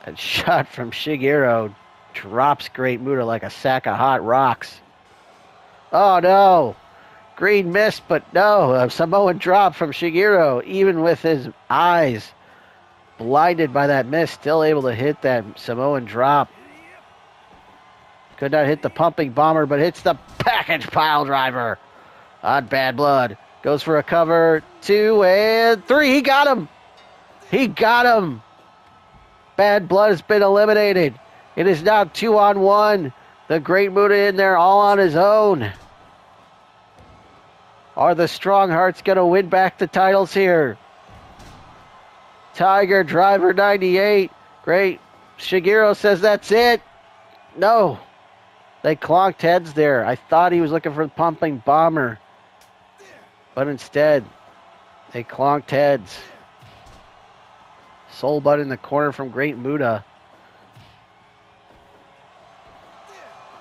A shot from Shigeru drops Great Muta like a sack of hot rocks. Oh no! Green missed, but no, a Samoan drop from Shigeru, even with his eyes blinded by that miss, still able to hit that Samoan drop. Could not hit the pumping bomber, but hits the package pile driver on Bad Blood. Goes for a cover, 2 and 3. He got him. He got him. Bad Blood has been eliminated. It is now 2-on-1. The Great Muta in there all on his own. Are the Strong Hearts going to win back the titles here? Tiger Driver 98. Great. Shigeru says that's it. No. They clonked heads there. I thought he was looking for the pumping bomber. But instead, they clonked heads. Soul butt in the corner from Great Muta.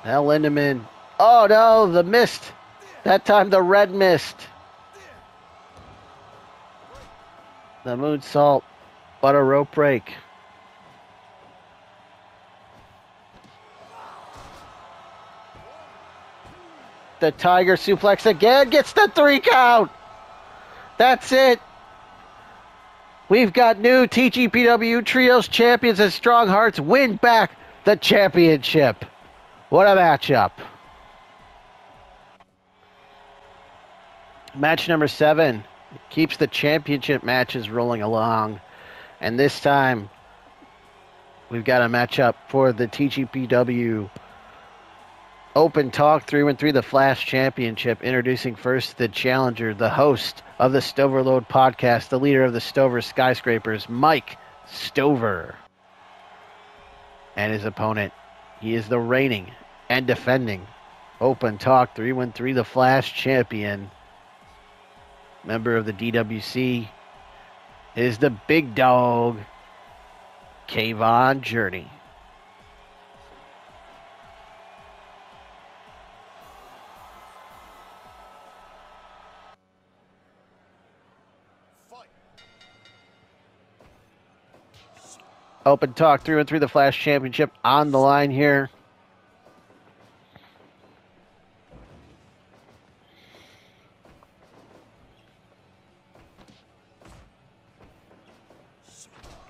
Now Lindemann. Oh no, the mist. That time the red mist. The moonsault, but a rope break. The Tiger suplex again, gets the 3 count. That's it. We've got new TGPW Trios champions as Strong Hearts win back the championship. What a matchup. Match number 7 keeps the championship matches rolling along. And this time, we've got a matchup for the TGPW Open Talk 3-1-3 The Flash Championship. Introducing first the challenger, the host of the Stoverload podcast, the leader of the Stover Skyscrapers, Mike Stover. And his opponent, he is the reigning and defending Open Talk 3-1-3 The Flash champion, member of the DWC, is the big dog, Kayvon Journey. Open Talk 3-1-3 The Flash Championship on the line here.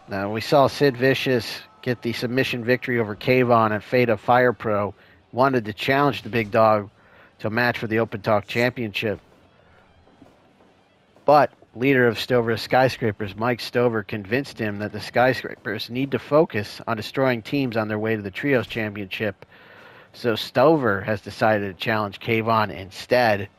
Now, we saw Sid Vicious get the submission victory over Kayvon at Fate of Fire Pro. Wanted to challenge the big dog to a match for the Open Talk Championship. But leader of Stover Skyscrapers, Mike Stover, convinced him that the Skyscrapers need to focus on destroying teams on their way to the Trios Championship. So Stover has decided to challenge Kayvon instead.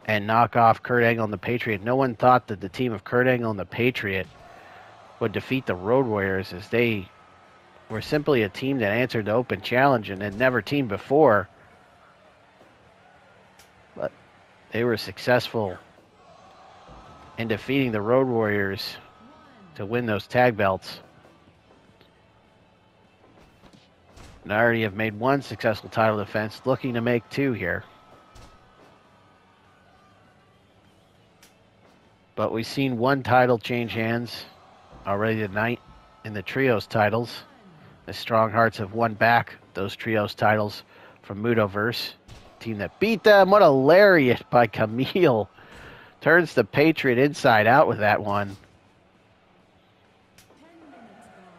and knock off Kurt Angle and the Patriot. No one thought that the team of Kurt Angle and the Patriot would defeat the Road Warriors, as they were simply a team that answered the open challenge and had never teamed before. But they were successful in defeating the Road Warriors to win those tag belts. And I already have made one successful title defense, looking to make two here. But we've seen one title change hands already tonight in the Trios titles. The Strong Hearts have won back those Trios titles from Mudoverse, team that beat them. What a lariat by Camille. Turns the Patriot inside out with that one.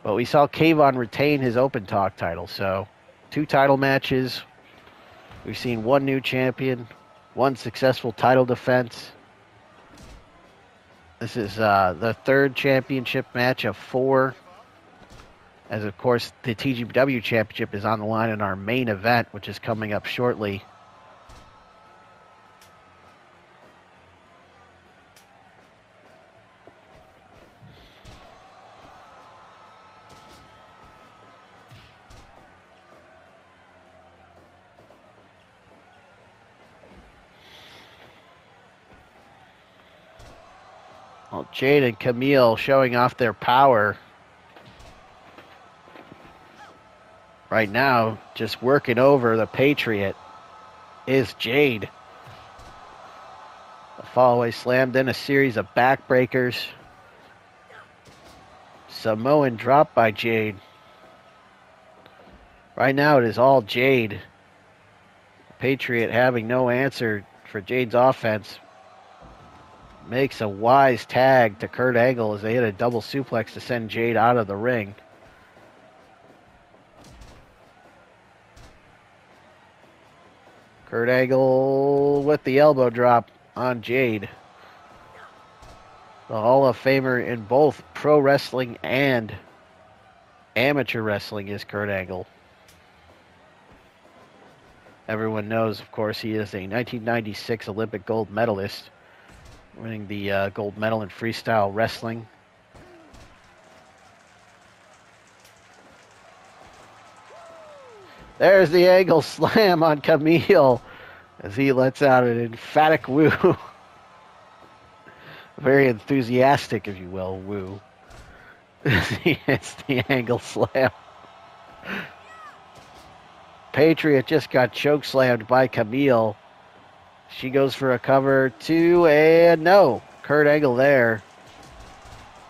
But we saw Kayvon retain his Open Talk title, so 2 title matches. We've seen one new champion, one successful title defense. This is the 3rd championship match of 4. As, of course, the TGPW Championship is on the line in our main event, which is coming up shortly. Well, Jade and Camille showing off their power. Right now, just working over the Patriot is Jade. The fallaway slam, then a series of backbreakers. Samoan drop by Jade. Right now, it is all Jade. Patriot having no answer for Jade's offense. Makes a wise tag to Kurt Angle as they hit a double suplex to send Jade out of the ring. Kurt Angle with the elbow drop on Jade. The Hall of Famer in both pro wrestling and amateur wrestling is Kurt Angle. Everyone knows, of course, he is a 1996 Olympic gold medalist, winning the gold medal in freestyle wrestling. There's the Angle slam on Camille as he lets out an emphatic woo. Very enthusiastic, if you will, woo. As he hits the Angle slam. Patriot just got chokeslammed by Camille. She goes for a cover, 2, and no. Kurt Angle there.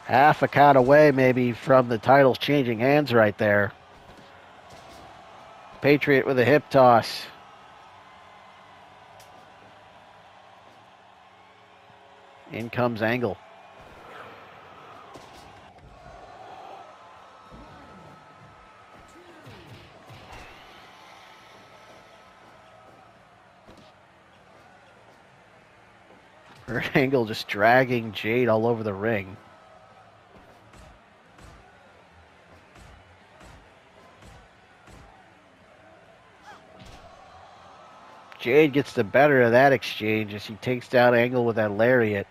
Half a count away maybe from the titles changing hands right there. Patriot with a hip toss. In comes Angle. Kurt Angle just dragging Jade all over the ring. Jade gets the better of that exchange as he takes down Angle with that lariat.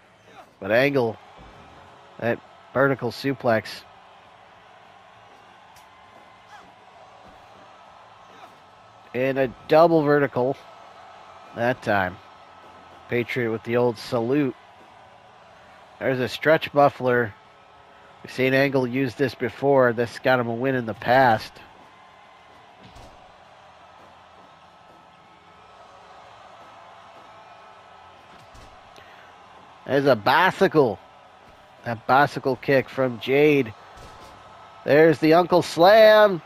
But Angle, that vertical suplex. And a double vertical that time. Patriot with the old salute. There's a stretch buffler. We've seen Angle use this before. This got him a win in the past. There's a bicycle. That bicycle kick from Jade. There's the Uncle Slam.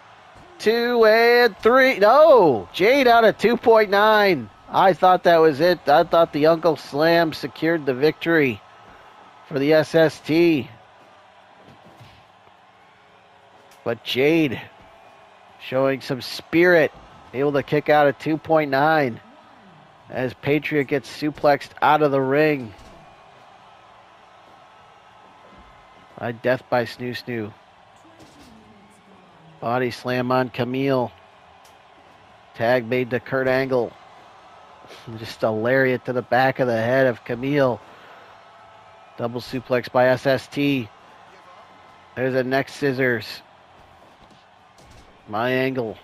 2 and 3. No! Jade out at 2.9. I thought that was it. I thought the Uncle Slam secured the victory for the SST. But Jade showing some spirit. Able to kick out at 2.9 as Patriot gets suplexed out of the ring. Death by Snoo Snoo. Body slam on Camille. Tag made to Kurt Angle. Just a lariat to the back of the head of Camille. Double suplex by SST. There's a neck scissors. My angle.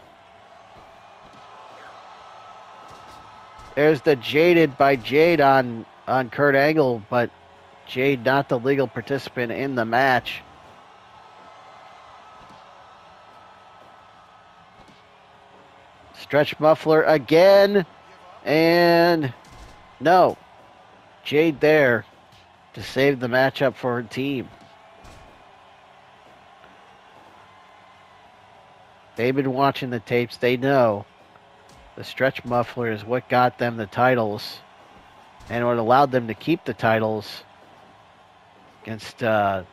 There's the Jaded by Jade on Kurt Angle, but Jade not the legal participant in the match. Stretch muffler again. And no. Jade there to save the matchup for her team. They've been watching the tapes. They know the stretch muffler is what got them the titles and what allowed them to keep the titles against Fire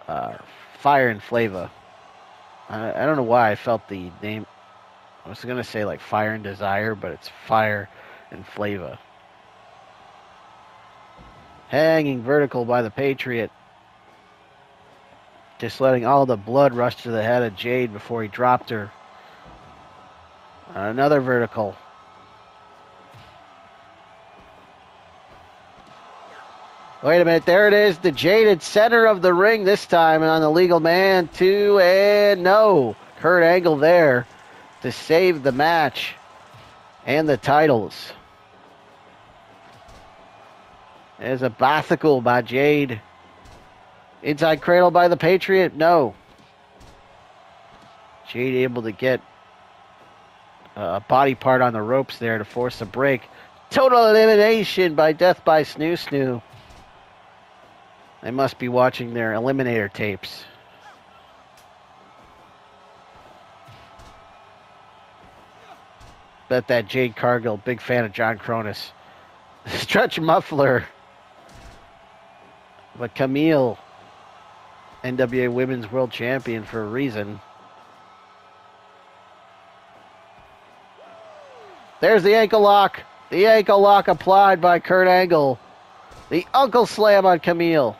and Flava. I don't know why I felt the name. I was going to say like Fire and Desire, but it's Fire and Flava. Hanging vertical by the Patriot. Just letting all the blood rush to the head of Jade before he dropped her. Another vertical. Wait a minute, there it is. The Jaded center of the ring this time and on the legal man. 2 and no. Kurt Angle there to save the match and the titles. There's a Bathical by Jade. Inside cradle by the Patriot. No. Jade able to get a body part on the ropes there to force a break. Total elimination by Death by Snoo Snoo. They must be watching their Eliminator tapes. Bet that Jade Cargill, big fan of John Cronus. Stretch muffler. But Camille, NWA Women's World Champion for a reason. There's the ankle lock. The ankle lock applied by Kurt Angle. The Uncle Slam on Camille.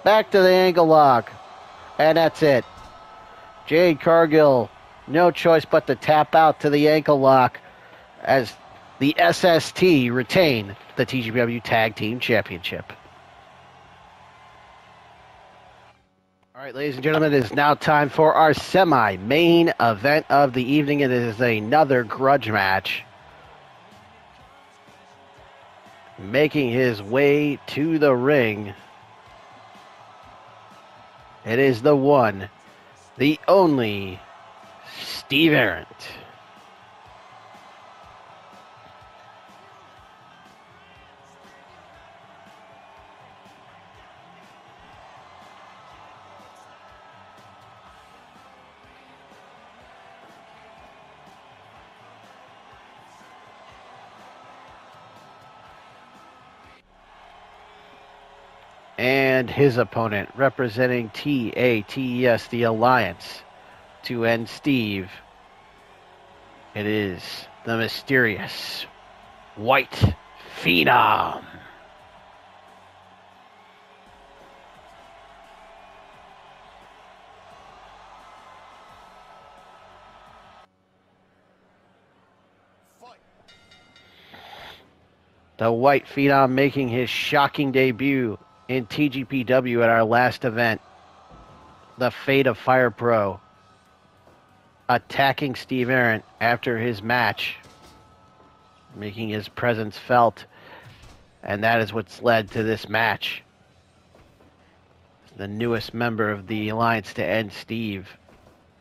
Back to the ankle lock. And that's it. Jade Cargill, no choice but to tap out to the ankle lock as the SST retain the TGPW Tag Team Championship. All right, ladies and gentlemen, it is now time for our semi-main event of the evening. It is another grudge match. Making his way to the ring, it is the one, the only, Steve Ahrendt. And his opponent, representing TATES, the Alliance, to end Steve, it is the mysterious White Phenom. The White Phenom making his shocking debut in TGPW at our last event, the Fate of Fire Pro, attacking Steve Ahrendt after his match, making his presence felt, and that is what's led to this match. The newest member of the Alliance to end Steve,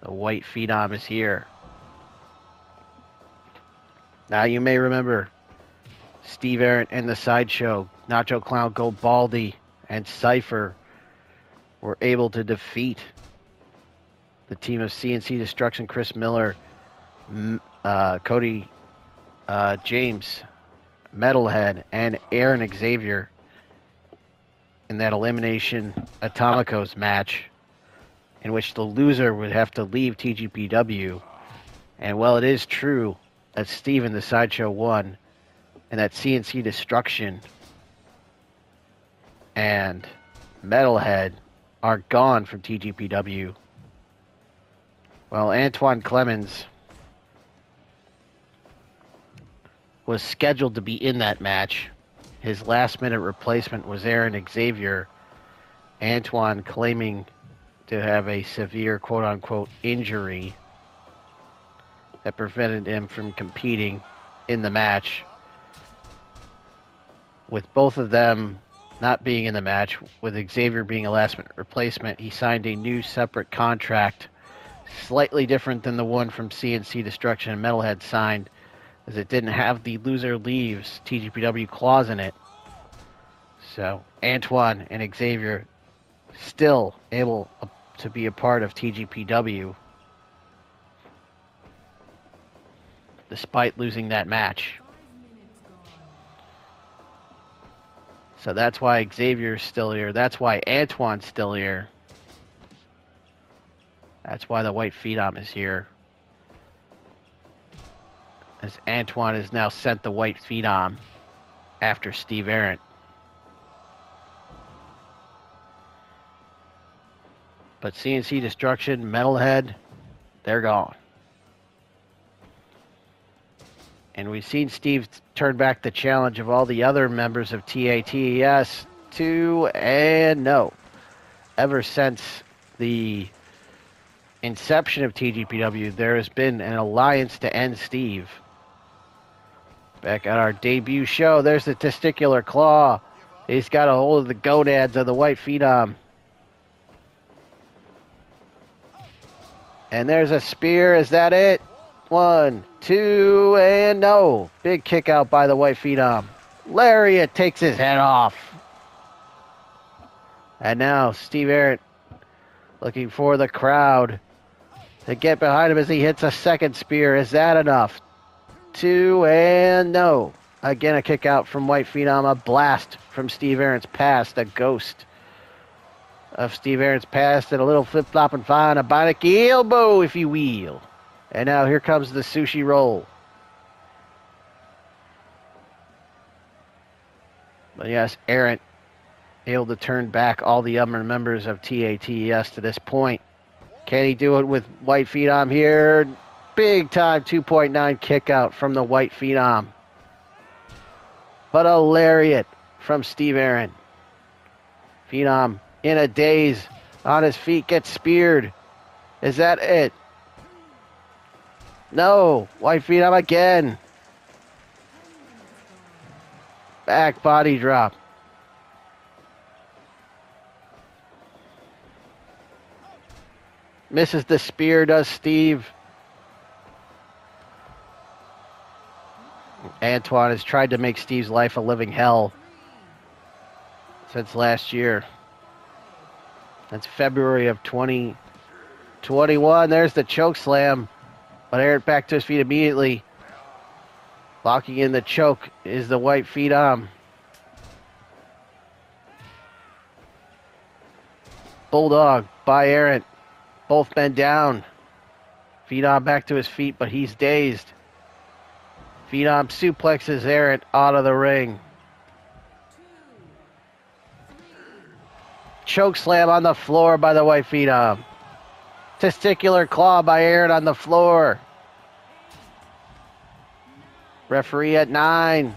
the White Phenom, is here. Now you may remember Steve Ahrendt and the Sideshow, Nacho Clown Gold Baldy, and Cypher were able to defeat the team of CNC Destruction, Chris Miller, Cody James, Metalhead, and Aaron Xavier in that Elimination Atomicos match, in which the loser would have to leave TGPW. And while it is true that Steve and the Sideshow won, and that CNC Destruction and Metalhead are gone from TGPW, Well, Antoine Clemens was scheduled to be in that match. His last-minute replacement was Aaron Xavier. Antoine claiming to have a severe quote-unquote injury that prevented him from competing in the match. With both of them not being in the match, with Xavier being a last-minute replacement, he signed a new separate contract, slightly different than the one from CNC Destruction and Metalhead signed, as it didn't have the loser leaves TGPW clause in it. So Antoine and Xavier still able to be a part of TGPW despite losing that match. So that's why Xavier's still here. That's why Antoine's still here. That's why the White Phenom is here. As Antoine has now sent the White Phenom after Steve Ahrendt. But CNC Destruction, Metalhead, they're gone. And we've seen Steve turn back the challenge of all the other members of TATES to and no. Ever since the inception of TGPW, there has been an alliance to end Steve. Back at our debut show, there's the testicular claw. He's got a hold of the gonads of the White Phenom. And there's a spear. Is that it? 1, 2, and no. Big kick out by the White Phenom. Lariat takes his head off. And now Steve Ahrendt looking for the crowd to get behind him as he hits a second spear. Is that enough? 2, and no. Again, a kick out from White Phenom. A blast from Steve Ahrendt's past. A ghost of Steve Ahrendt's past, and a little flip-flop and fine. A bionic elbow, if you will. And now here comes the sushi roll. But yes, Ahrendt able to turn back all the other members of TATES to this point. Can he do it with White Phenom here? Big time 2.9 kick out from the White Phenom. But a lariat from Steve Ahrendt. Phenom in a daze, on his feet, gets speared. Is that it? No. White Phenom again. Back body drop. Misses the spear, does Steve. Antoine has tried to make Steve's life a living hell since last year. That's February of 2021. There's the choke slam. But Ahrendt back to his feet immediately. Locking in the choke is the White Phenom. Bulldog by Ahrendt. Both men down. Phenom back to his feet, but he's dazed. Phenom suplexes Ahrendt out of the ring. Choke slam on the floor by the White Phenom. Testicular claw by Ahrendt on the floor. Referee at 9.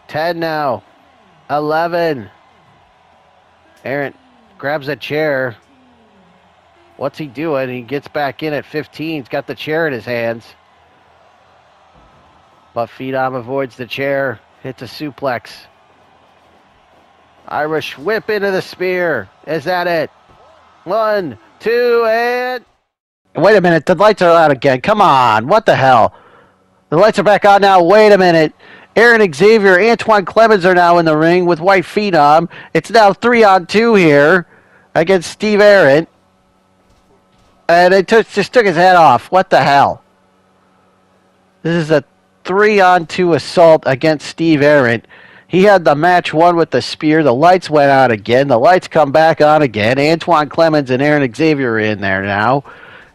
10 now. 11. Ahrendt grabs a chair. What's he doing? He gets back in at 15. He's got the chair in his hands. But Phenom avoids the chair. Hits a suplex. Irish whip into the spear. Is that it? 1, 2, and... Wait a minute. The lights are out again. Come on. What the hell? The lights are back on now. Wait a minute. Aaron Xavier, Antoine Clemens are now in the ring with White Phenom. It's now 3-on-2 here against Steve Ahrendt. And it just took his head off. What the hell? This is a 3-on-2 assault against Steve Ahrendt. He had the match won with the spear. The lights went out again. The lights come back on again. Antoine Clemens and Aaron Xavier are in there now.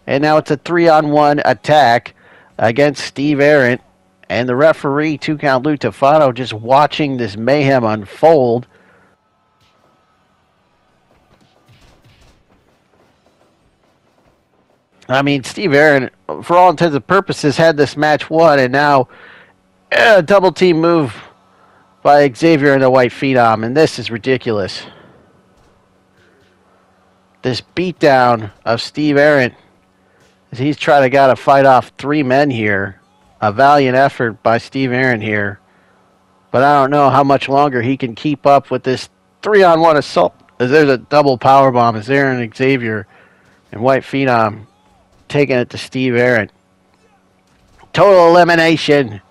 And now it's a 3-on-1 attack against Steve Ahrendt. And the referee, 2-count Lou Tefano, just watching this mayhem unfold. I mean, Steve Aaron, for all intents and purposes, had this match won, and now a double team move by Xavier and the White Phenom, and this is ridiculous. This beatdown of Steve Aaron, as he's trying to gotta fight off 3 men here. A valiant effort by Steve Aaron here. But I don't know how much longer he can keep up with this 3-on-1 assault. As there's a double powerbomb as Aaron and Xavier and White Phenom taking it to Steve Aaron. Total elimination.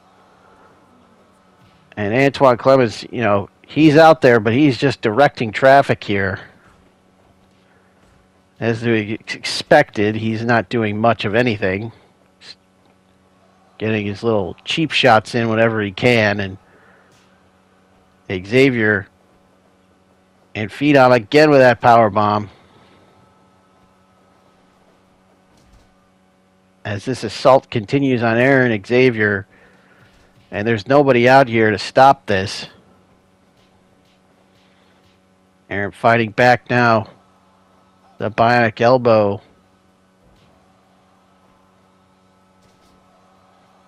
And Antoine Clemens, you know, he's out there, but he's just directing traffic here. As we expected, he's not doing much of anything. Just getting his little cheap shots in whenever he can. And Xavier and Phenom again with that power bomb. As this assault continues on Aaron and Xavier, and there's nobody out here to stop this. Aaron fighting back now. The bionic elbow.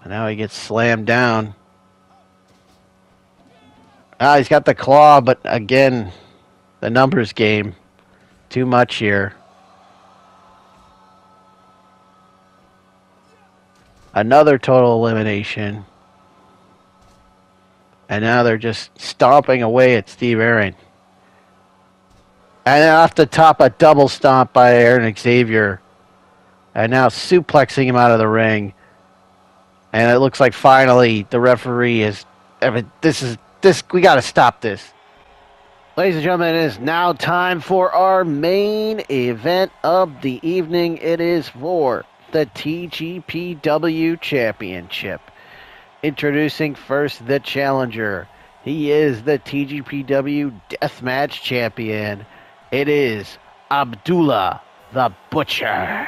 And now he gets slammed down. Ah, he's got the claw, but again, the numbers game. Too much here. Another total elimination. And now they're just stomping away at Steve Aaron. And then off the top, a double stomp by Aaron Xavier. And now suplexing him out of the ring. And it looks like finally the referee is... we got to stop this. Ladies and gentlemen, it is now time for our main event of the evening. It is for the TGPW Championship. Introducing first the challenger. He is the TGPW Deathmatch Champion. It is Abdullah the Butcher.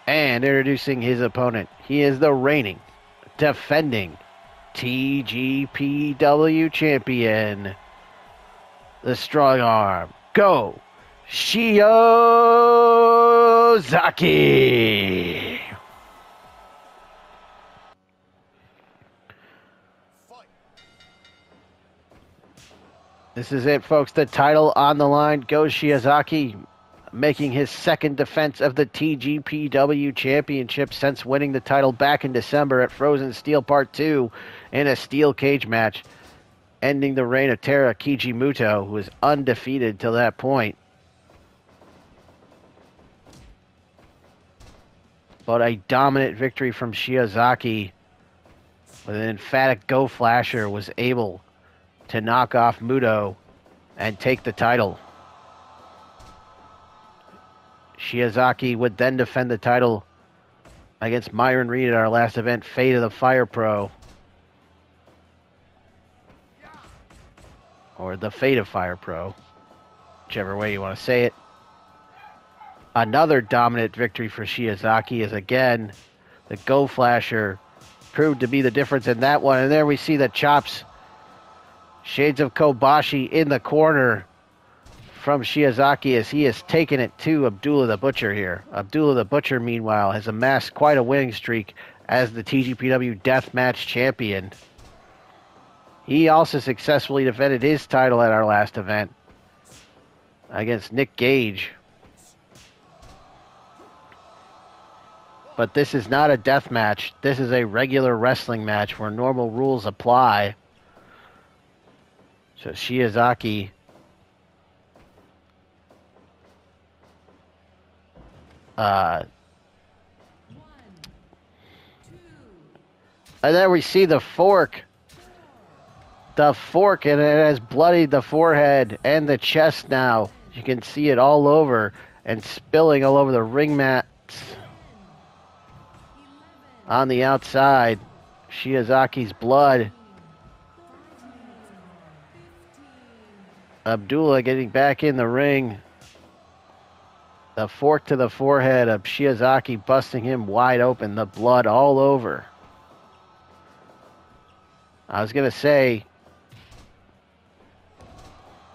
And introducing his opponent, he is the reigning, defending TGPW Champion, the Strong Arm. Go, Shiozaki! This is it, folks. The title on the line. Go Shiozaki, making his second defense of the TGPW Championship since winning the title back in December at Frozen Steel Part 2 in a steel cage match, ending the reign of Tara Kijimuto, who was undefeated till that point. But a dominant victory from Shiozaki with an emphatic go flasher was able to knock off Muto and take the title. Shiozaki would then defend the title against Myron Reed at our last event, Fate of the Fire Pro. Or the Fate of Fire Pro, whichever way you want to say it. Another dominant victory for Shiozaki is again the Go Flasher proved to be the difference in that one. And there we see the chops. Shades of Kobashi in the corner from Shiozaki as he has taken it to Abdullah the Butcher here. Abdullah the Butcher, meanwhile, has amassed quite a winning streak as the TGPW Deathmatch Champion. He also successfully defended his title at our last event against Nick Gage. But this is not a death match. This is a regular wrestling match where normal rules apply. So Shiozaki and then we see the fork. The fork, and it has bloodied the forehead and the chest now. You can see it all over and spilling all over the ring mats on the outside. Shiozaki's blood. Abdullah getting back in the ring. The fork to the forehead of Shiozaki, busting him wide open. The blood all over. I was going to say,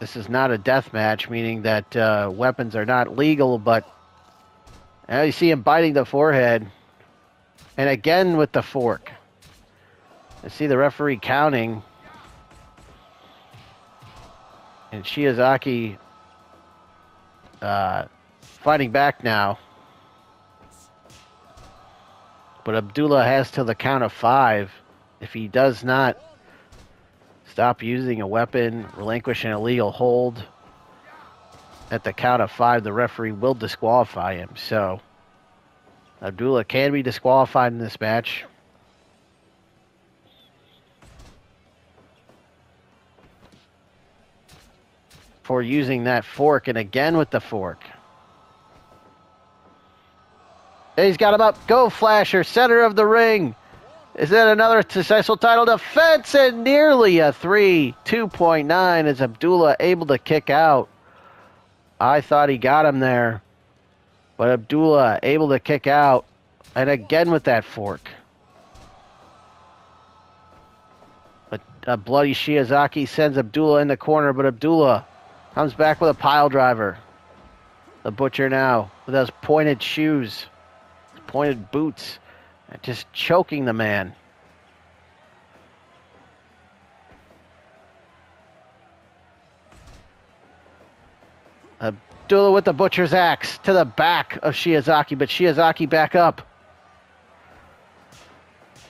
This is not a death match, meaning that weapons are not legal, but now you see him biting the forehead. And again with the fork. I see the referee counting. And Shiozaki fighting back now. But Abdullah has till the count of 5. If he does not stop using a weapon, relinquish an illegal hold, at the count of 5, the referee will disqualify him. So Abdullah can be disqualified in this match. For using that fork, and again with the fork. He's got him up. Go Flasher, center of the ring. Is that another successful title defense? And nearly a 3. 2.9 is Abdullah able to kick out. I thought he got him there. But Abdullah able to kick out. And again with that fork. But a bloody Shiozaki sends Abdullah in the corner. But Abdullah comes back with a pile driver. The Butcher now with those pointed shoes. Pointed boots. And just choking the man. Abdullah with the Butcher's axe to the back of Shiozaki, but Shiozaki back up.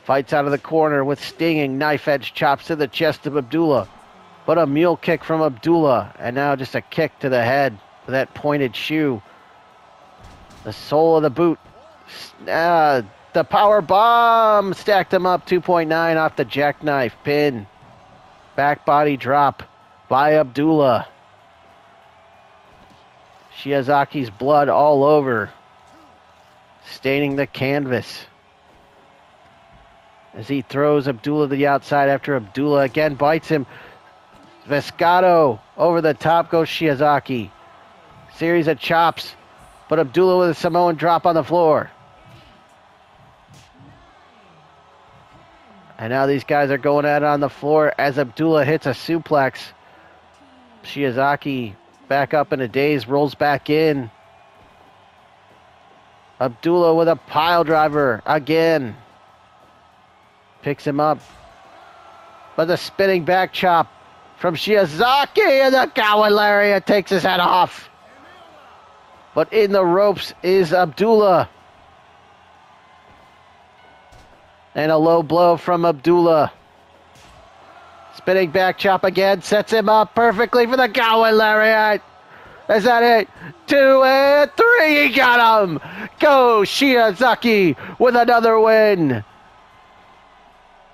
Fights out of the corner with stinging knife-edge chops to the chest of Abdullah. But a mule kick from Abdullah, and now just a kick to the head with that pointed shoe. The sole of the boot. The power bomb stacked him up. 2.9 off the jackknife pin. Back body drop by Abdullah. Shiozaki's blood all over, staining the canvas. As he throws Abdullah to the outside after Abdullah again bites him. Vescato over the top goes Shiozaki. Series of chops, but Abdullah with a Samoan drop on the floor. And now these guys are going at it on the floor as Abdullah hits a suplex. Shiozaki back up in a daze, rolls back in. Abdullah with a pile driver again. Picks him up. But the spinning back chop from Shiozaki, and the Gowan Lariat takes his head off. But in the ropes is Abdullah. And a low blow from Abdullah. Spinning back chop again. Sets him up perfectly for the Gowan Lariat. Is that it? 2 and 3. He got him. Go Shiozaki with another win.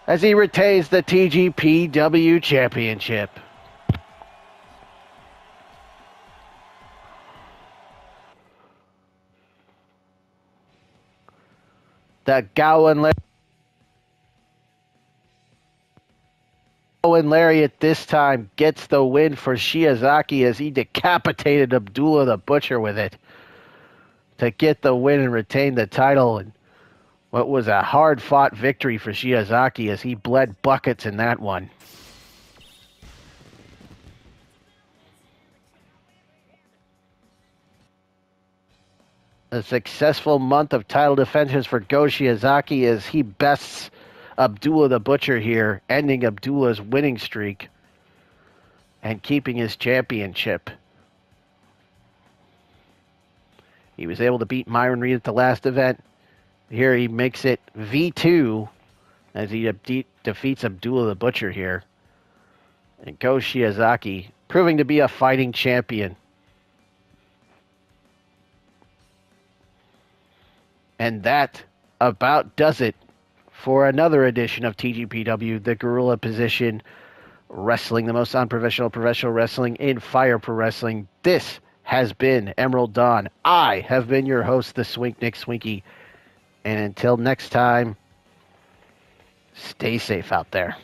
As he retains the TGPW Championship. The Gowan Lariat this time gets the win for Shiozaki as he decapitated Abdullah the Butcher with it to get the win and retain the title. And what was a hard-fought victory for Shiozaki as he bled buckets in that one. A successful month of title defenses for Go Shiozaki as he bests Abdullah the Butcher here, ending Abdullah's winning streak and keeping his championship. He was able to beat Myron Reed at the last event. Here he makes it V2 as he defeats Abdullah the Butcher here. And Go Shiozaki, proving to be a fighting champion. And that about does it for another edition of TGPW, the Gorilla Position Wrestling, the most unprofessional professional wrestling in Fire Pro Wrestling. This has been Emerald Dawn. I have been your host, the Swink Nick Swinky. And until next time, stay safe out there.